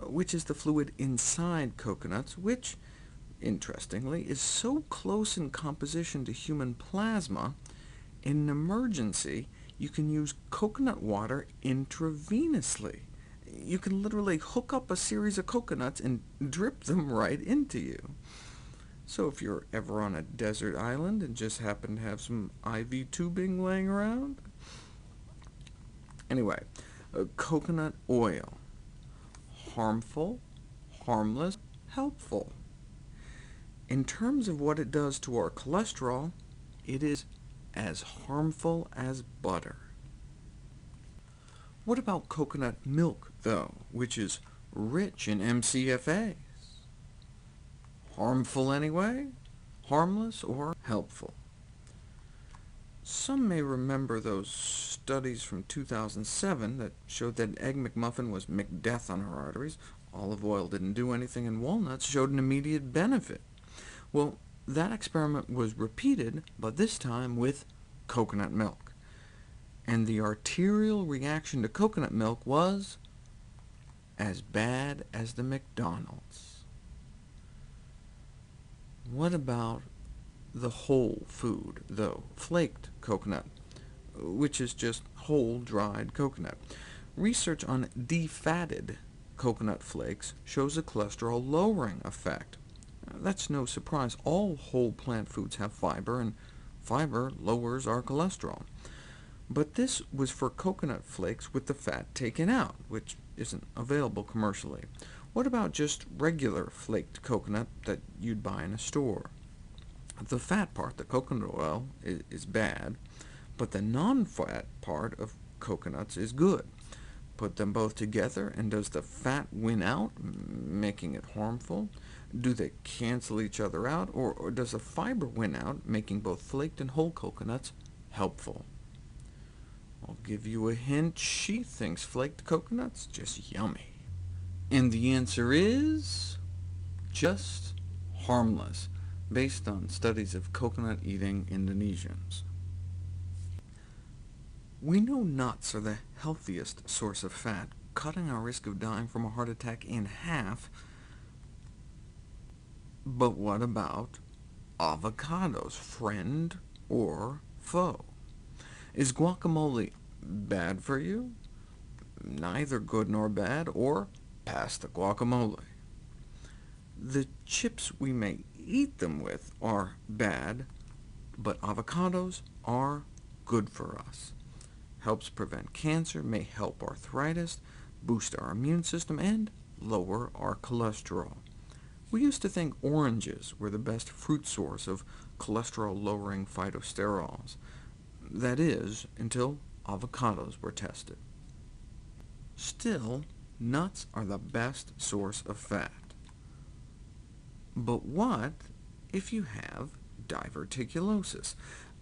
which is the fluid inside coconuts, which, interestingly, is so close in composition to human plasma, in an emergency, you can use coconut water intravenously. You can literally hook up a series of coconuts and drip them right into you. So if you're ever on a desert island and just happen to have some IV tubing laying around. Anyway, coconut oil. Harmful, harmless, helpful. In terms of what it does to our cholesterol, it is as harmful as butter. What about coconut milk, though, which is rich in MCFAs? Harmful anyway? Harmless or helpful? Some may remember those studies from 2007 that showed that an Egg McMuffin was McDeath on our arteries. Olive oil didn't do anything, and walnuts showed an immediate benefit. Well, that experiment was repeated, but this time with coconut milk. And the arterial reaction to coconut milk was as bad as the McDonald's. What about the whole food, though? Flaked coconut, which is just whole dried coconut. Research on defatted coconut flakes shows a cholesterol-lowering effect. That's no surprise. All whole plant foods have fiber, and fiber lowers our cholesterol. But this was for coconut flakes with the fat taken out, which isn't available commercially. What about just regular flaked coconut that you'd buy in a store? The fat part, the coconut oil, is bad, but the non-fat part of coconuts is good. Put them both together, and does the fat win out, making it harmful? Do they cancel each other out, or does the fiber win out, making both flaked and whole coconuts helpful? I'll give you a hint. She thinks flaked coconuts just yummy. And the answer is just harmless, based on studies of coconut-eating Indonesians. We know nuts are the healthiest source of fat, cutting our risk of dying from a heart attack in half. But what about avocados, friend or foe? Is guacamole bad for you? Neither good nor bad, or pass the guacamole. The chips we may eat them with are bad, but avocados are good for us. Helps prevent cancer, may help arthritis, boost our immune system, and lower our cholesterol. We used to think oranges were the best fruit source of cholesterol-lowering phytosterols. That is, until avocados were tested. Still, nuts are the best source of fat. But what if you have diverticulosis?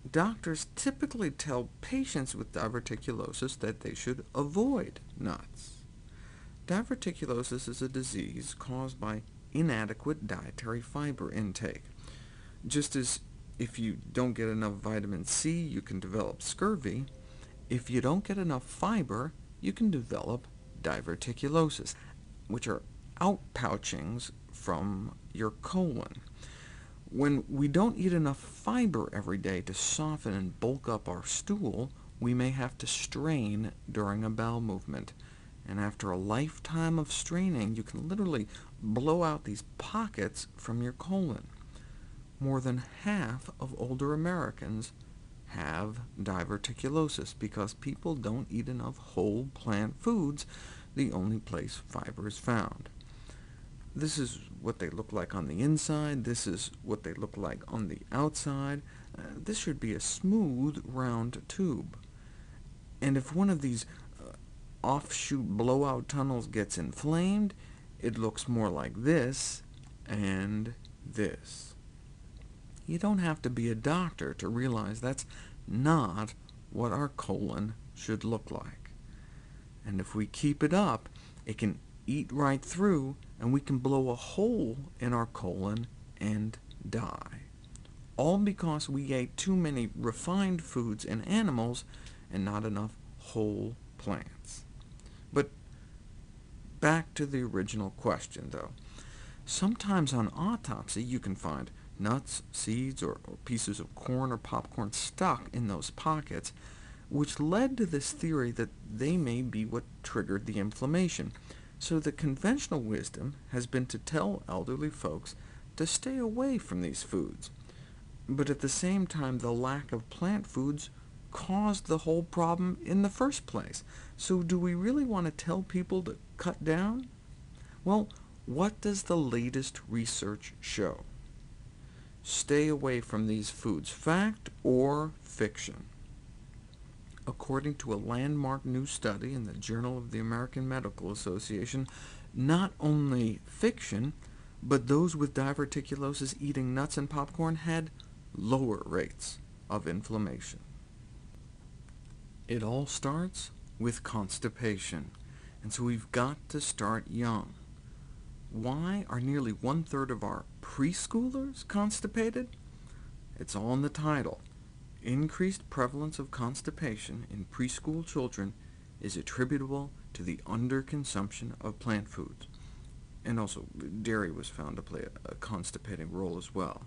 Doctors typically tell patients with diverticulosis that they should avoid nuts. Diverticulosis is a disease caused by inadequate dietary fiber intake. Just as if you don't get enough vitamin C, you can develop scurvy, if you don't get enough fiber, you can develop diverticulosis, which are outpouchings from your colon. When we don't eat enough fiber every day to soften and bulk up our stool, we may have to strain during a bowel movement. And after a lifetime of straining, you can literally blow out these pockets from your colon. More than half of older Americans have diverticulosis because people don't eat enough whole plant foods, the only place fiber is found. This is what they look like on the inside. This is what they look like on the outside. This should be a smooth, round tube. And if one of these offshoot blowout tunnels gets inflamed, it looks more like this and this. You don't have to be a doctor to realize that's not what our colon should look like. And if we keep it up, it can eat right through, and we can blow a hole in our colon and die. All because we ate too many refined foods and animals and not enough whole plants. But back to the original question, though. Sometimes on autopsy you can find nuts, seeds, or pieces of corn or popcorn stuck in those pockets, which led to this theory that they may be what triggered the inflammation. So the conventional wisdom has been to tell elderly folks to stay away from these foods. But at the same time, the lack of plant foods caused the whole problem in the first place. So do we really want to tell people to cut down? Well, what does the latest research show? Stay away from these foods, fact or fiction? According to a landmark new study in the Journal of the American Medical Association, not only fiction, but those with diverticulosis eating nuts and popcorn had lower rates of inflammation. It all starts with constipation, and so we've got to start young. Why are nearly 1/3 of our preschoolers constipated? It's all in the title. Increased prevalence of constipation in preschool children is attributable to the underconsumption of plant foods. And also, dairy was found to play a constipating role as well.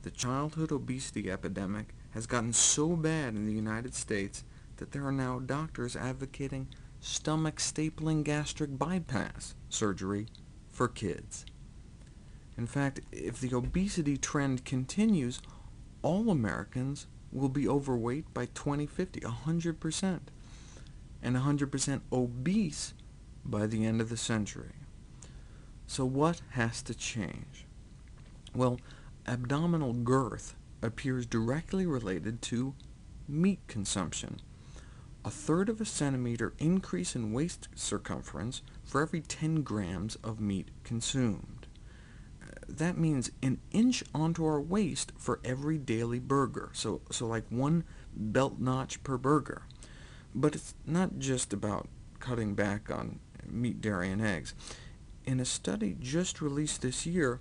The childhood obesity epidemic has gotten so bad in the United States that there are now doctors advocating stomach stapling gastric bypass surgery for kids. In fact, if the obesity trend continues, all Americans will be overweight by 2050, 100%, and 100% obese by the end of the century. So what has to change? Well, abdominal girth appears directly related to meat consumption. 1/3 of a centimeter increase in waist circumference for every 10 grams of meat consumed. That means an inch onto our waist for every daily burger, so like one belt notch per burger. But it's not just about cutting back on meat, dairy, and eggs. In a study just released this year,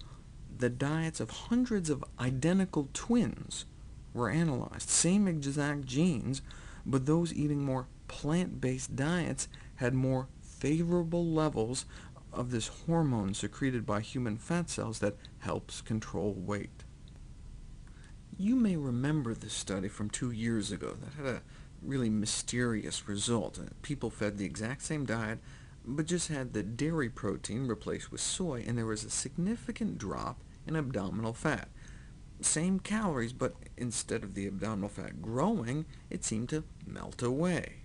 the diets of hundreds of identical twins were analyzed, same exact genes, but those eating more plant-based diets had more favorable levels of this hormone secreted by human fat cells that helps control weight. You may remember this study from 2 years ago that had a really mysterious result. People fed the exact same diet, but just had the dairy protein replaced with soy, and there was a significant drop in abdominal fat. Same calories, but instead of the abdominal fat growing, it seemed to melt away.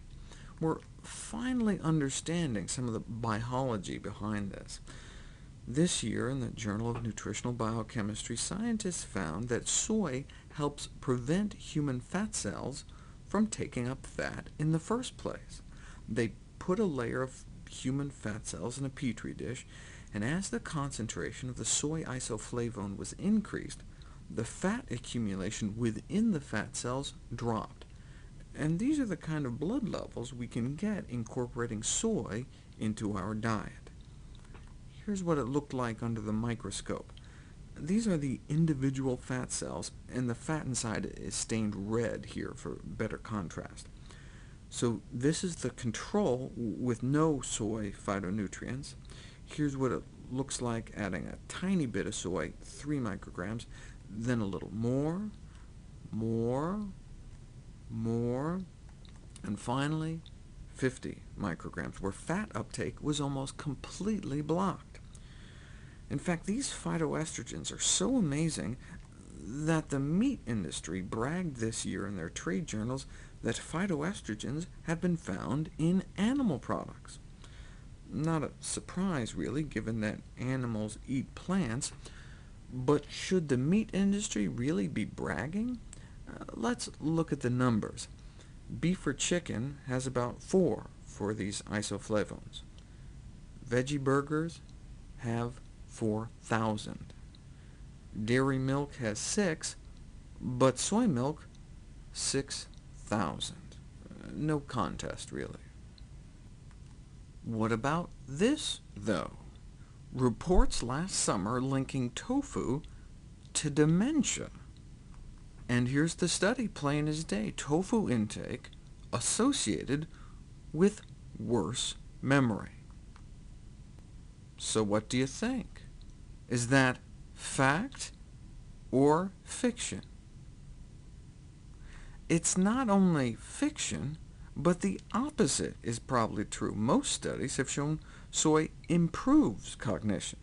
We're finally understanding some of the biology behind this. This year, in the Journal of Nutritional Biochemistry, scientists found that soy helps prevent human fat cells from taking up fat in the first place. They put a layer of human fat cells in a petri dish, and as the concentration of the soy isoflavone was increased, the fat accumulation within the fat cells dropped. And these are the kind of blood levels we can get incorporating soy into our diet. Here's what it looked like under the microscope. These are the individual fat cells, and the fat inside is stained red here for better contrast. So this is the control with no soy phytonutrients. Here's what it looks like adding a tiny bit of soy, 3 micrograms, then a little more, and finally 50 micrograms, where fat uptake was almost completely blocked. In fact, these phytoestrogens are so amazing that the meat industry bragged this year in their trade journals that phytoestrogens have been found in animal products. Not a surprise, really, given that animals eat plants, but should the meat industry really be bragging? Let's look at the numbers. Beef or chicken has about 4 for these isoflavones. Veggie burgers have 4,000. Dairy milk has 6, but soy milk 6,000. No contest, really. What about this, though? Reports last summer linking tofu to dementia. And here's the study, plain as day. Tofu intake associated with worse memory. So what do you think? Is that fact or fiction? It's not only fiction, but the opposite is probably true. Most studies have shown soy improves cognition.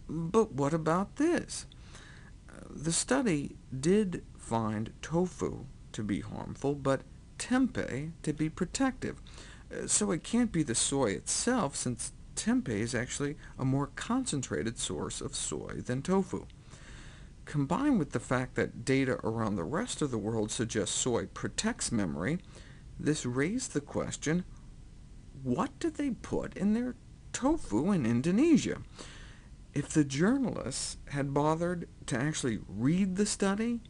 But what about this? The study did find tofu to be harmful, but tempeh to be protective. So it can't be the soy itself, since tempeh is actually a more concentrated source of soy than tofu. Combined with the fact that data around the rest of the world suggests soy protects memory, this raised the question, what did they put in their tofu in Indonesia? If the journalists had bothered to actually read the study,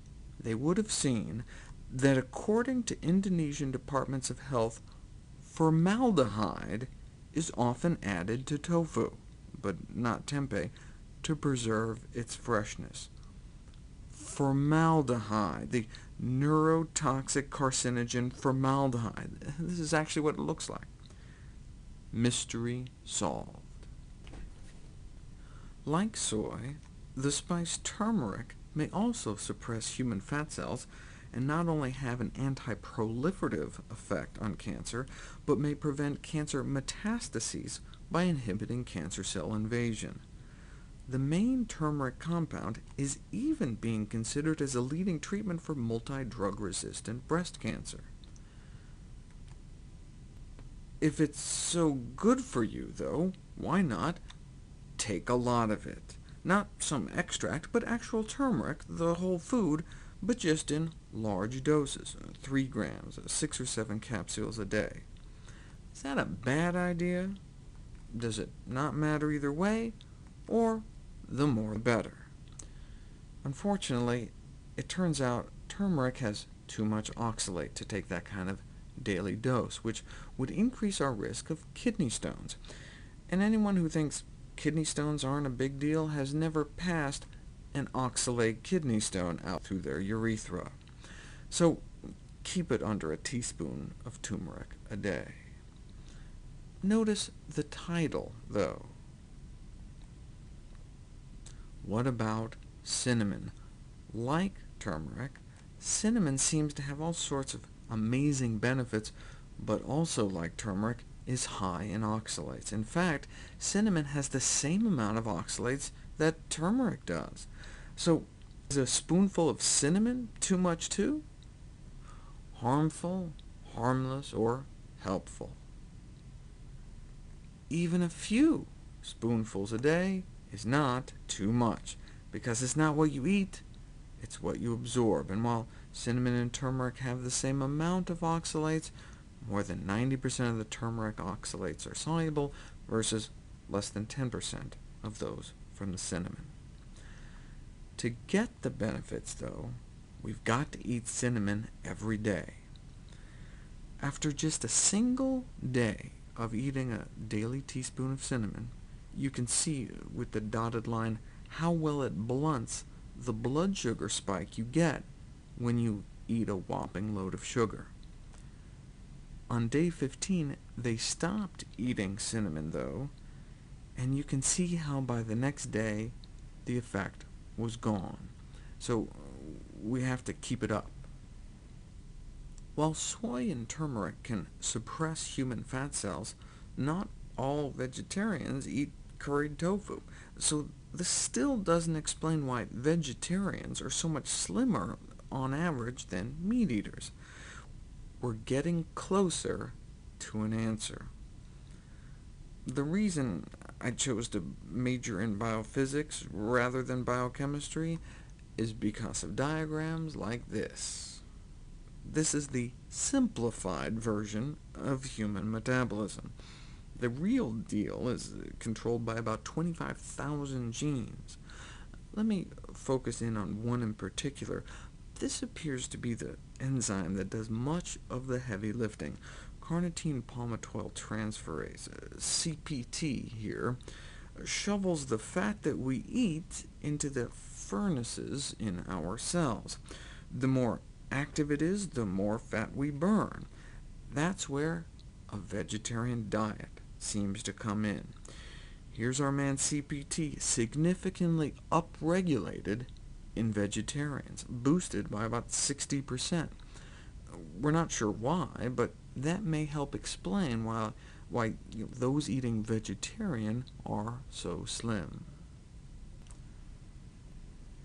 they would have seen that according to Indonesian departments of health, formaldehyde is often added to tofu, but not tempeh, to preserve its freshness. Formaldehyde, the neurotoxic carcinogen formaldehyde. This is actually what it looks like. Mystery solved. Like soy, the spice turmeric may also suppress human fat cells, and not only have an anti-proliferative effect on cancer, but may prevent cancer metastases by inhibiting cancer cell invasion. The main turmeric compound is even being considered as a leading treatment for multi-drug-resistant breast cancer. If it's so good for you, though, why not take a lot of it? Not some extract, but actual turmeric, the whole food, but just in large doses, 3 grams, 6 or 7 capsules a day. Is that a bad idea? Does it not matter either way, or the more the better? Unfortunately, it turns out turmeric has too much oxalate to take that kind of daily dose, which would increase our risk of kidney stones. And anyone who thinks kidney stones aren't a big deal has never passed an oxalate kidney stone out through their urethra. So keep it under a teaspoon of turmeric a day. Notice the title, though. What about cinnamon? Like turmeric, cinnamon seems to have all sorts of amazing benefits, but also, like turmeric, is high in oxalates. In fact, cinnamon has the same amount of oxalates that turmeric does. So, is a spoonful of cinnamon too much too? Harmful, harmless, or helpful? Even a few spoonfuls a day is not too much, because it's not what you eat, it's what you absorb. And while cinnamon and turmeric have the same amount of oxalates, More than 90% of the turmeric oxalates are soluble, versus less than 10% of those from the cinnamon. To get the benefits, though, we've got to eat cinnamon every day. After just a single day of eating a daily teaspoon of cinnamon, you can see with the dotted line how well it blunts the blood sugar spike you get when you eat a whopping load of sugar. On day 15, they stopped eating cinnamon, though, and you can see how by the next day the effect was gone. So we have to keep it up. While soy and turmeric can suppress human fat cells, not all vegetarians eat curried tofu. So this still doesn't explain why vegetarians are so much slimmer on average than meat eaters. We're getting closer to an answer. The reason I chose to major in biophysics rather than biochemistry is because of diagrams like this. This is the simplified version of human metabolism. The real deal is controlled by about 25,000 genes. Let me focus in on one in particular. This appears to be the enzyme that does much of the heavy lifting. Carnitine palmitoyl transferase, CPT here, shovels the fat that we eat into the furnaces in our cells. The more active it is, the more fat we burn. That's where a vegetarian diet seems to come in. Here's our man CPT, significantly upregulated in vegetarians, boosted by about 60%. We're not sure why, but that may help explain why those eating vegetarian are so slim.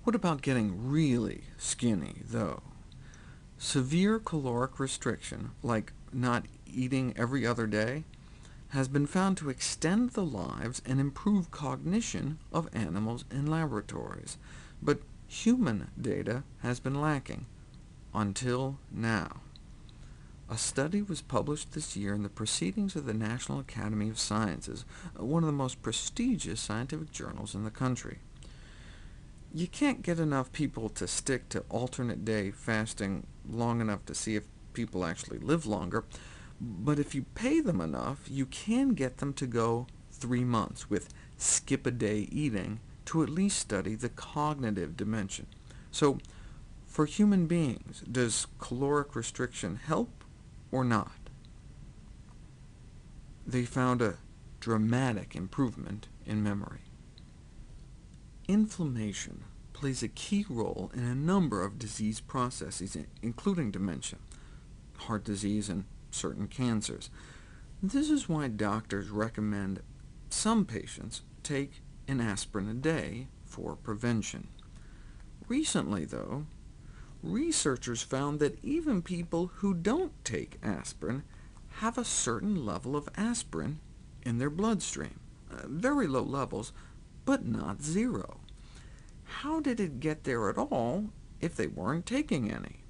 What about getting really skinny, though? Severe caloric restriction, like not eating every other day, has been found to extend the lives and improve cognition of animals in laboratories, but human data has been lacking, until now. A study was published this year in the Proceedings of the National Academy of Sciences, one of the most prestigious scientific journals in the country. You can't get enough people to stick to alternate-day fasting long enough to see if people actually live longer, but if you pay them enough, you can get them to go 3 months with skip-a-day eating to at least study the cognitive dimension. So, for human beings, does caloric restriction help or not? They found a dramatic improvement in memory. Inflammation plays a key role in a number of disease processes, including dementia, heart disease, and certain cancers. This is why doctors recommend some patients take an aspirin a day for prevention. Recently, though, researchers found that even people who don't take aspirin have a certain level of aspirin in their bloodstream. Very low levels, but not zero. How did it get there at all if they weren't taking any?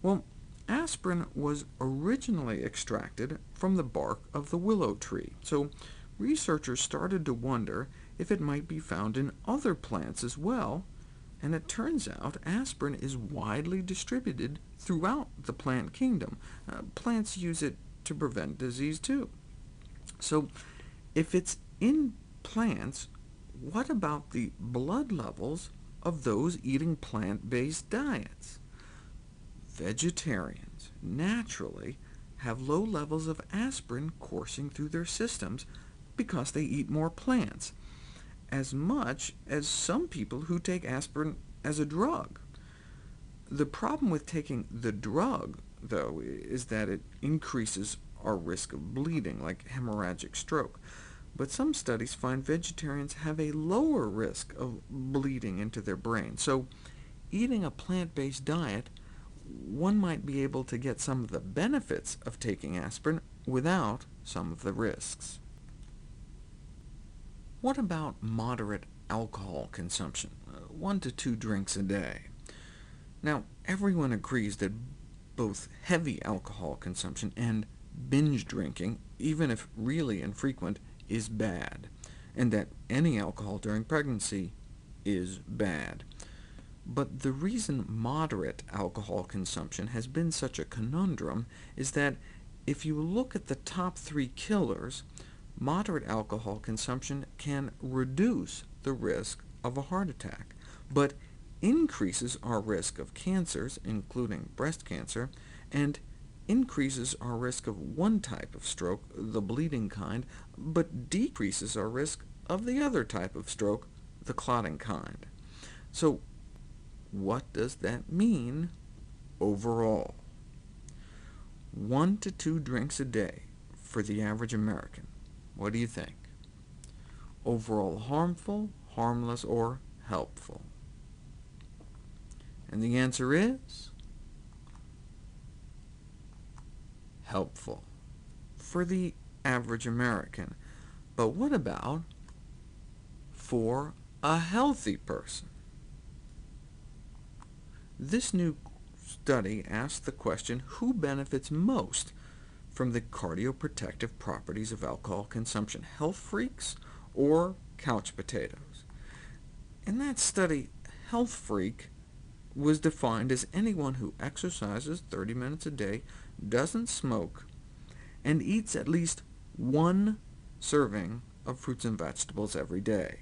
Well, aspirin was originally extracted from the bark of the willow tree, so researchers started to wonder if it might be found in other plants as well, and it turns out aspirin is widely distributed throughout the plant kingdom. Plants use it to prevent disease too. So if it's in plants, what about the blood levels of those eating plant-based diets? Vegetarians naturally have low levels of aspirin coursing through their systems because they eat more plants, as much as some people who take aspirin as a drug. The problem with taking the drug, though, is that it increases our risk of bleeding, like hemorrhagic stroke. But some studies find vegetarians have a lower risk of bleeding into their brain. So eating a plant-based diet, one might be able to get some of the benefits of taking aspirin without some of the risks. What about moderate alcohol consumption, 1 to 2 drinks a day? Now, everyone agrees that both heavy alcohol consumption and binge drinking, even if really infrequent, is bad, and that any alcohol during pregnancy is bad. But the reason moderate alcohol consumption has been such a conundrum is that if you look at the top 3 killers, moderate alcohol consumption can reduce the risk of a heart attack, but increases our risk of cancers, including breast cancer, and increases our risk of one type of stroke, the bleeding kind, but decreases our risk of the other type of stroke, the clotting kind. So what does that mean overall? 1 to 2 drinks a day for the average American. What do you think? Overall harmful, harmless, or helpful? And the answer is helpful for the average American. But what about for a healthy person? This new study asked the question, who benefits most from the cardioprotective properties of alcohol consumption, health freaks or couch potatoes? In that study, health freak was defined as anyone who exercises 30 minutes a day, doesn't smoke, and eats at least 1 serving of fruits and vegetables every day.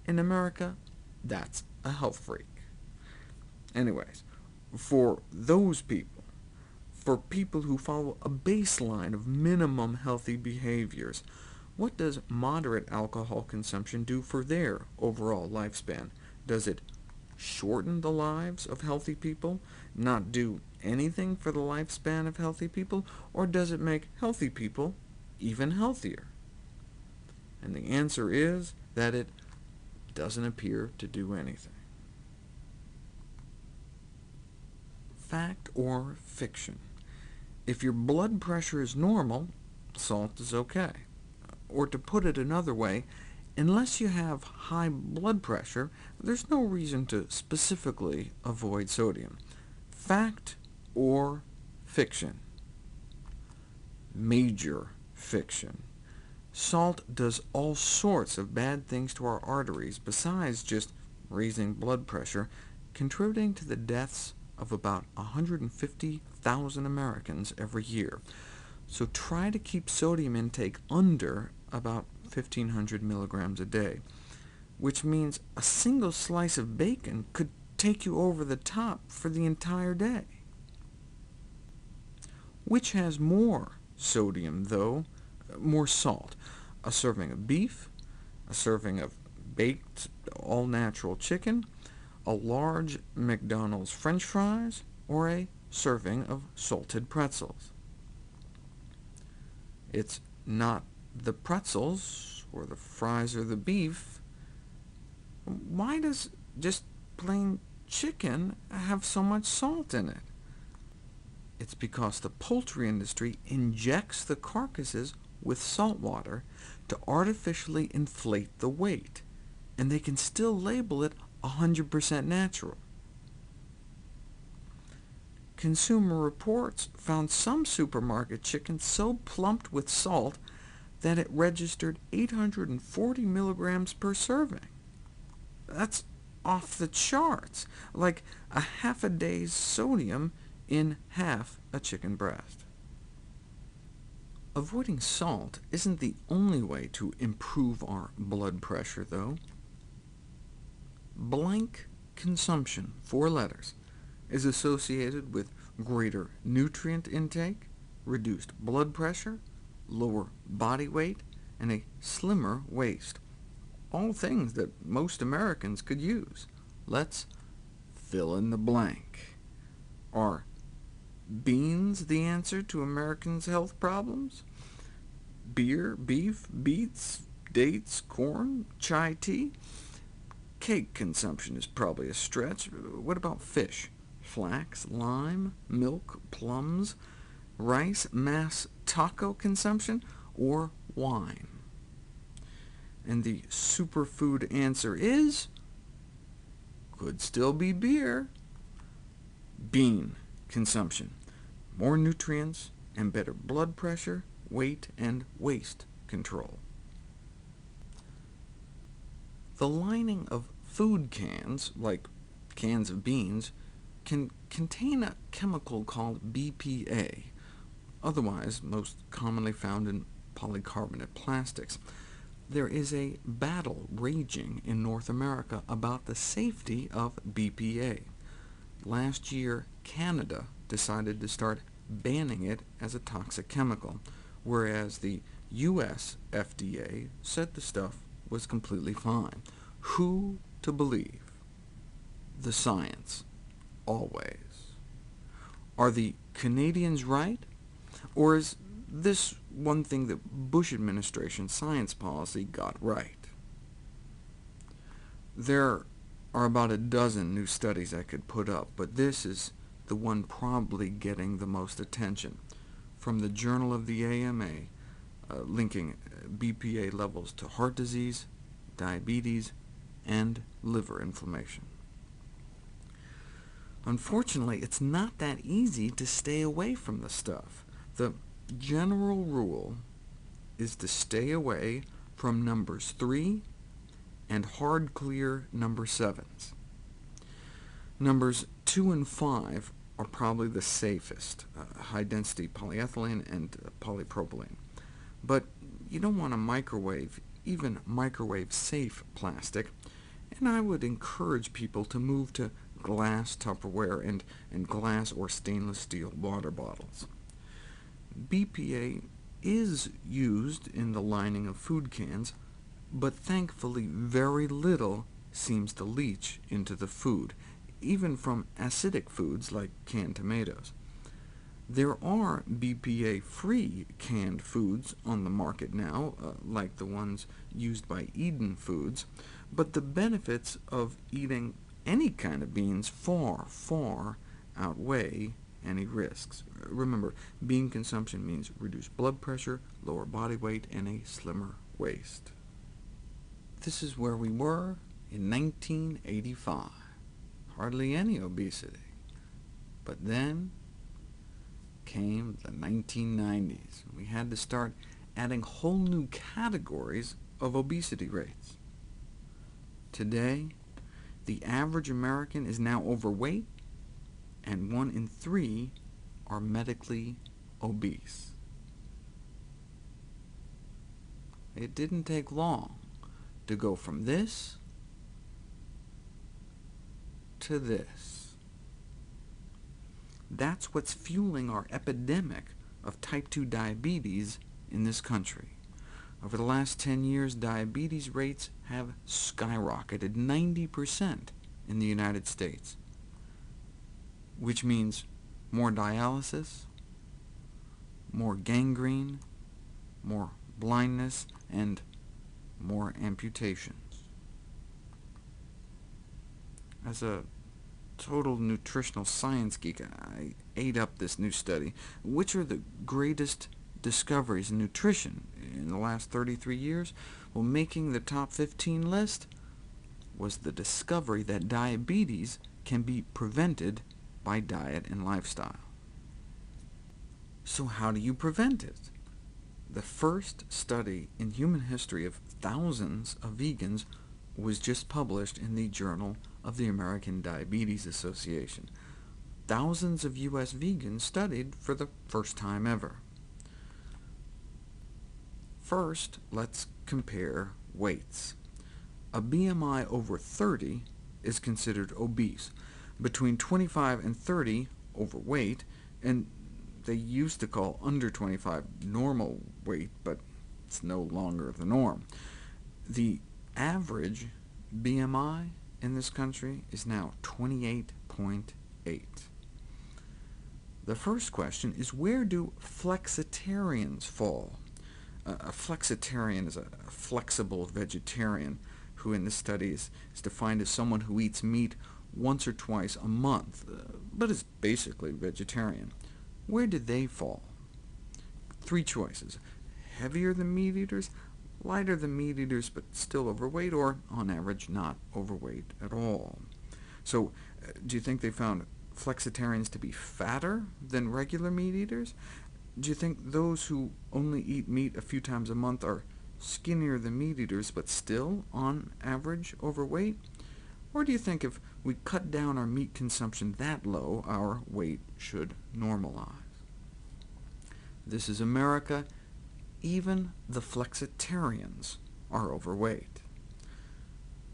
In America, that's a health freak. Anyways, for those people, for people who follow a baseline of minimum healthy behaviors, what does moderate alcohol consumption do for their overall lifespan? Does it shorten the lives of healthy people, not do anything for the lifespan of healthy people, or does it make healthy people even healthier? And the answer is that it doesn't appear to do anything. Fact or fiction? If your blood pressure is normal, salt is okay. Or to put it another way, unless you have high blood pressure, there's no reason to specifically avoid sodium. Fact or fiction? Major fiction. Salt does all sorts of bad things to our arteries, besides just raising blood pressure, contributing to the deaths of about 150,000 Americans every year. So try to keep sodium intake under about 1,500 milligrams a day, which means a single slice of bacon could take you over the top for the entire day. Which has more sodium, though? More salt? A serving of beef, a serving of baked all-natural chicken, a large McDonald's French fries, or a serving of salted pretzels? It's not the pretzels, or the fries, or the beef. Why does just plain chicken have so much salt in it? It's because the poultry industry injects the carcasses with salt water to artificially inflate the weight, and they can still label it 100% natural. Consumer Reports found some supermarket chicken so plumped with salt that it registered 840 milligrams per serving. That's off the charts, like a half a day's sodium in half a chicken breast. Avoiding salt isn't the only way to improve our blood pressure, though. Blank consumption, 4 letters, is associated with greater nutrient intake, reduced blood pressure, lower body weight, and a slimmer waist. All things that most Americans could use. Let's fill in the blank. Are beans the answer to Americans' health problems? Beer, beef, beets, dates, corn, chai tea? Cake consumption is probably a stretch. What about fish? Flax, lime, milk, plums, rice, mass taco consumption, or wine? And the superfood answer is, could still be beer. Bean consumption. More nutrients, and better blood pressure, weight, and waist control. The lining of food cans, like cans of beans, can contain a chemical called BPA, otherwise most commonly found in polycarbonate plastics. There is a battle raging in North America about the safety of BPA. Last year, Canada decided to start banning it as a toxic chemical, whereas the U.S. FDA said the stuff was completely fine. Who to believe? The science, always. Are the Canadians right? Or is this one thing that Bush administration science policy got right? There are about a dozen new studies I could put up, but this is the one probably getting the most attention, from the Journal of the AMA, linking BPA levels to heart disease, diabetes, and liver inflammation. Unfortunately, it's not that easy to stay away from the stuff. The general rule is to stay away from numbers 3 and hard clear number 7s. Numbers 2 and 5 are probably the safest, high-density polyethylene and polypropylene. But you don't want to microwave even microwave-safe plastic, and I would encourage people to move to glass Tupperware and glass or stainless steel water bottles. BPA is used in the lining of food cans, but thankfully very little seems to leach into the food, even from acidic foods like canned tomatoes. There are BPA-free canned foods on the market now, like the ones used by Eden Foods, but the benefits of eating any kind of beans far, far outweigh any risks. Remember, bean consumption means reduced blood pressure, lower body weight, and a slimmer waist. This is where we were in 1985. Hardly any obesity. But then came the 1990s. We had to start adding whole new categories of obesity rates. Today, the average American is now overweight, and 1 in 3 are medically obese. It didn't take long to go from this to this. That's what's fueling our epidemic of type 2 diabetes in this country. Over the last 10 years, diabetes rates have skyrocketed 90% in the United States, which means more dialysis, more gangrene, more blindness, and more amputations. As a total nutritional science geek, I ate up this new study. Which are the greatest discoveries in nutrition in the last 33 years? Well, making the top 15 list was the discovery that diabetes can be prevented by diet and lifestyle. So how do you prevent it? The first study in human history of thousands of vegans was just published in the Journal of the American Diabetes Association. Thousands of U.S. vegans studied for the first time ever. First, let's compare weights. A BMI over 30 is considered obese, between 25 and 30 overweight, and they used to call under 25 normal weight, but it's no longer the norm. The average BMI in this country is now 28.8. The first question is, where do flexitarians fall? A flexitarian is a flexible vegetarian, who in this study is defined as someone who eats meat once or twice a month, but is basically vegetarian. Where do they fall? 3 choices: heavier than meat eaters, lighter than meat eaters but still overweight, or on average not overweight at all. So do you think they found flexitarians to be fatter than regular meat eaters? Do you think those who only eat meat a few times a month are skinnier than meat eaters, but still, on average, overweight? Or do you think if we cut down our meat consumption that low, our weight should normalize? This is America. Even the flexitarians are overweight.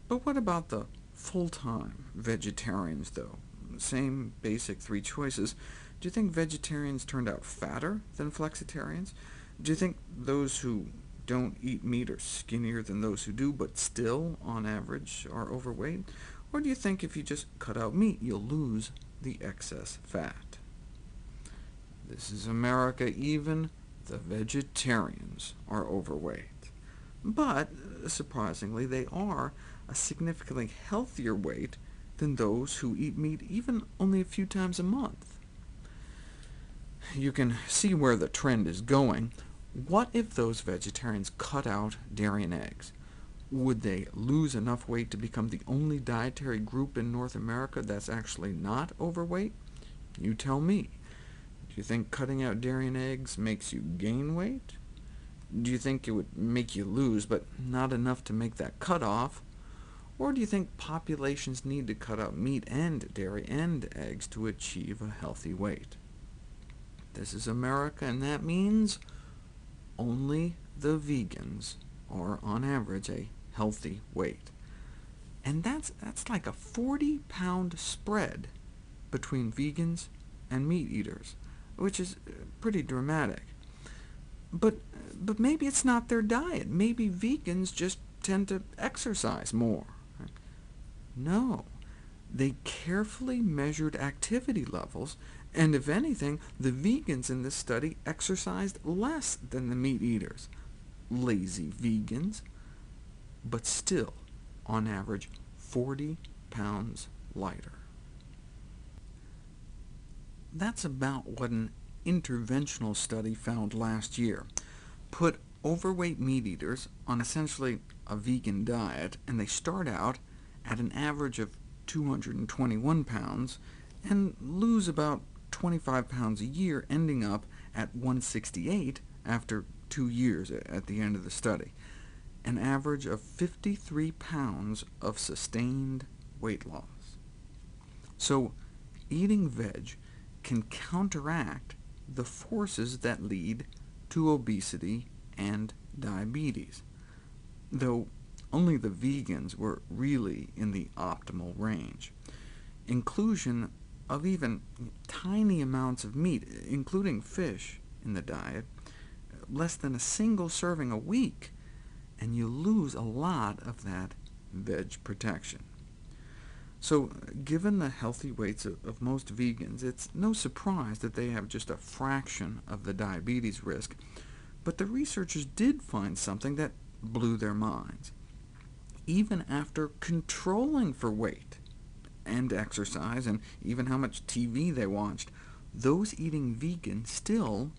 But what about the full-time vegetarians, though? Same basic three choices. Do you think vegetarians turned out fatter than flexitarians? Do you think those who don't eat meat are skinnier than those who do, but still, on average, are overweight? Or do you think if you just cut out meat, you'll lose the excess fat? This is America. Even the vegetarians are overweight. But, surprisingly, they are a significantly healthier weight than those who eat meat even only a few times a month. You can see where the trend is going. What if those vegetarians cut out dairy and eggs? Would they lose enough weight to become the only dietary group in North America that's actually not overweight? You tell me. Do you think cutting out dairy and eggs makes you gain weight? Do you think it would make you lose, but not enough to make that cutoff? Or do you think populations need to cut out meat and dairy and eggs to achieve a healthy weight? This is America, and that means only the vegans are, on average, a healthy weight. And that's like a 40-pound spread between vegans and meat eaters, which is pretty dramatic. But maybe it's not their diet. Maybe vegans just tend to exercise more. No, they carefully measured activity levels, and if anything, the vegans in this study exercised less than the meat eaters. Lazy vegans, but still, on average, 40 pounds lighter. That's about what an interventional study found last year. Put overweight meat eaters on essentially a vegan diet, and they start out at an average of 221 pounds, and lose about 25 pounds a year, ending up at 168 after 2 years at the end of the study. An average of 53 pounds of sustained weight loss. So eating veg can counteract the forces that lead to obesity and diabetes, though only the vegans were really in the optimal range. Inclusion of even tiny amounts of meat, including fish, in the diet, less than a single serving a week, and you lose a lot of that veg protection. So, given the healthy weights of most vegans, it's no surprise that they have just a fraction of the diabetes risk, but the researchers did find something that blew their minds. Even after controlling for weight and exercise, and even how much TV they watched, those eating vegan still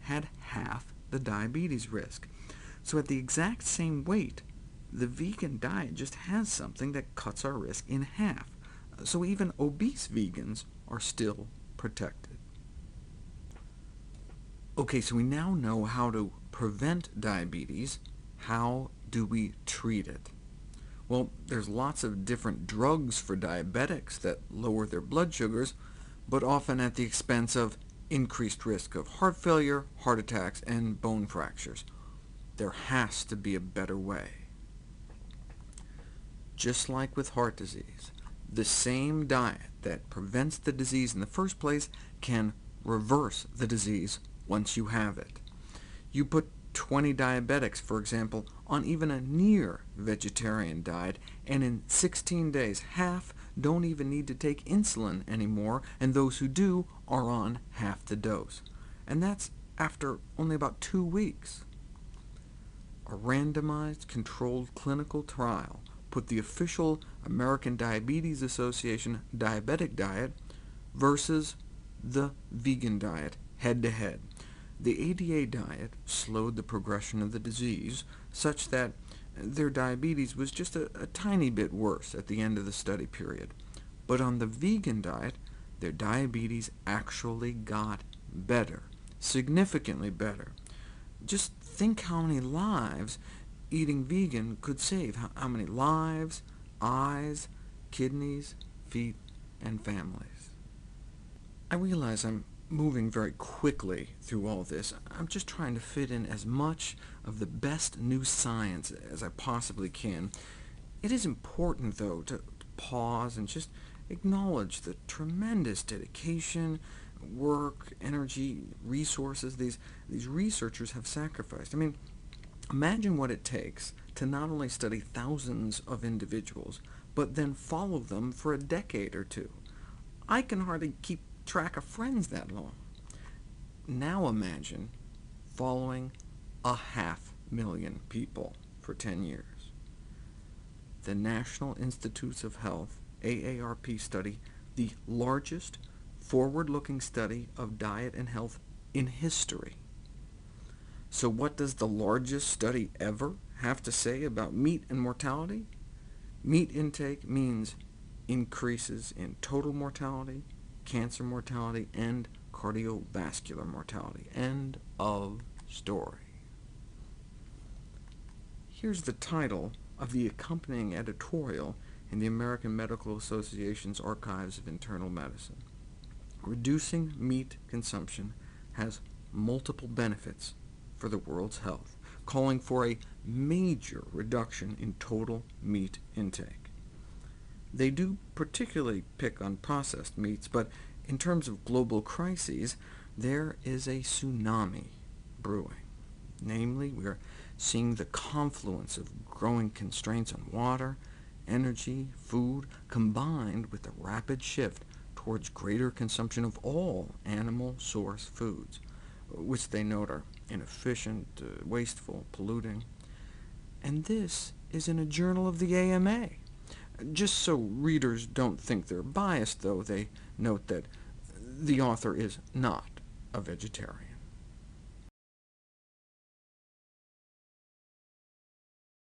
had half the diabetes risk. So at the exact same weight, the vegan diet just has something that cuts our risk in half. So even obese vegans are still protected. OK, so we now know how to prevent diabetes. How do we treat it? Well, there's lots of different drugs for diabetics that lower their blood sugars, but often at the expense of increased risk of heart failure, heart attacks, and bone fractures. There has to be a better way. Just like with heart disease, the same diet that prevents the disease in the first place can reverse the disease once you have it. You put 20 diabetics, for example, on even a near-vegetarian diet, and in 16 days, half don't even need to take insulin anymore, and those who do are on half the dose. And that's after only about 2 weeks. A randomized, controlled clinical trial put the official American Diabetes Association diabetic diet versus the vegan diet head-to-head. The ADA diet slowed the progression of the disease, such that their diabetes was just a tiny bit worse at the end of the study period. But on the vegan diet, their diabetes actually got better, significantly better. Just think how many lives eating vegan could save. How many lives, eyes, kidneys, feet, and families. I realize I'm moving very quickly through all this. I'm just trying to fit in as much of the best new science as I possibly can. It is important, though, to pause and just acknowledge the tremendous dedication, work, energy, resources these researchers have sacrificed. I mean, imagine what it takes to not only study thousands of individuals, but then follow them for a decade or two. I can hardly keep track of friends that long. Now imagine following 500,000 people for 10 years. The National Institutes of Health, AARP study, the largest forward-looking study of diet and health in history. So what does the largest study ever have to say about meat and mortality? Meat intake means increases in total mortality, cancer mortality, and cardiovascular mortality. End of story. Here's the title of the accompanying editorial in the American Medical Association's Archives of Internal Medicine. Reducing meat consumption has multiple benefits for the world's health, calling for a major reduction in total meat intake. They do particularly pick on processed meats, but in terms of global crises, there is a tsunami brewing. Namely, we are seeing the confluence of growing constraints on water, energy, food, combined with the rapid shift towards greater consumption of all animal source foods, which they note are inefficient, wasteful, polluting. And this is in a journal of the AMA. Just so readers don't think they're biased, though, they note that the author is not a vegetarian.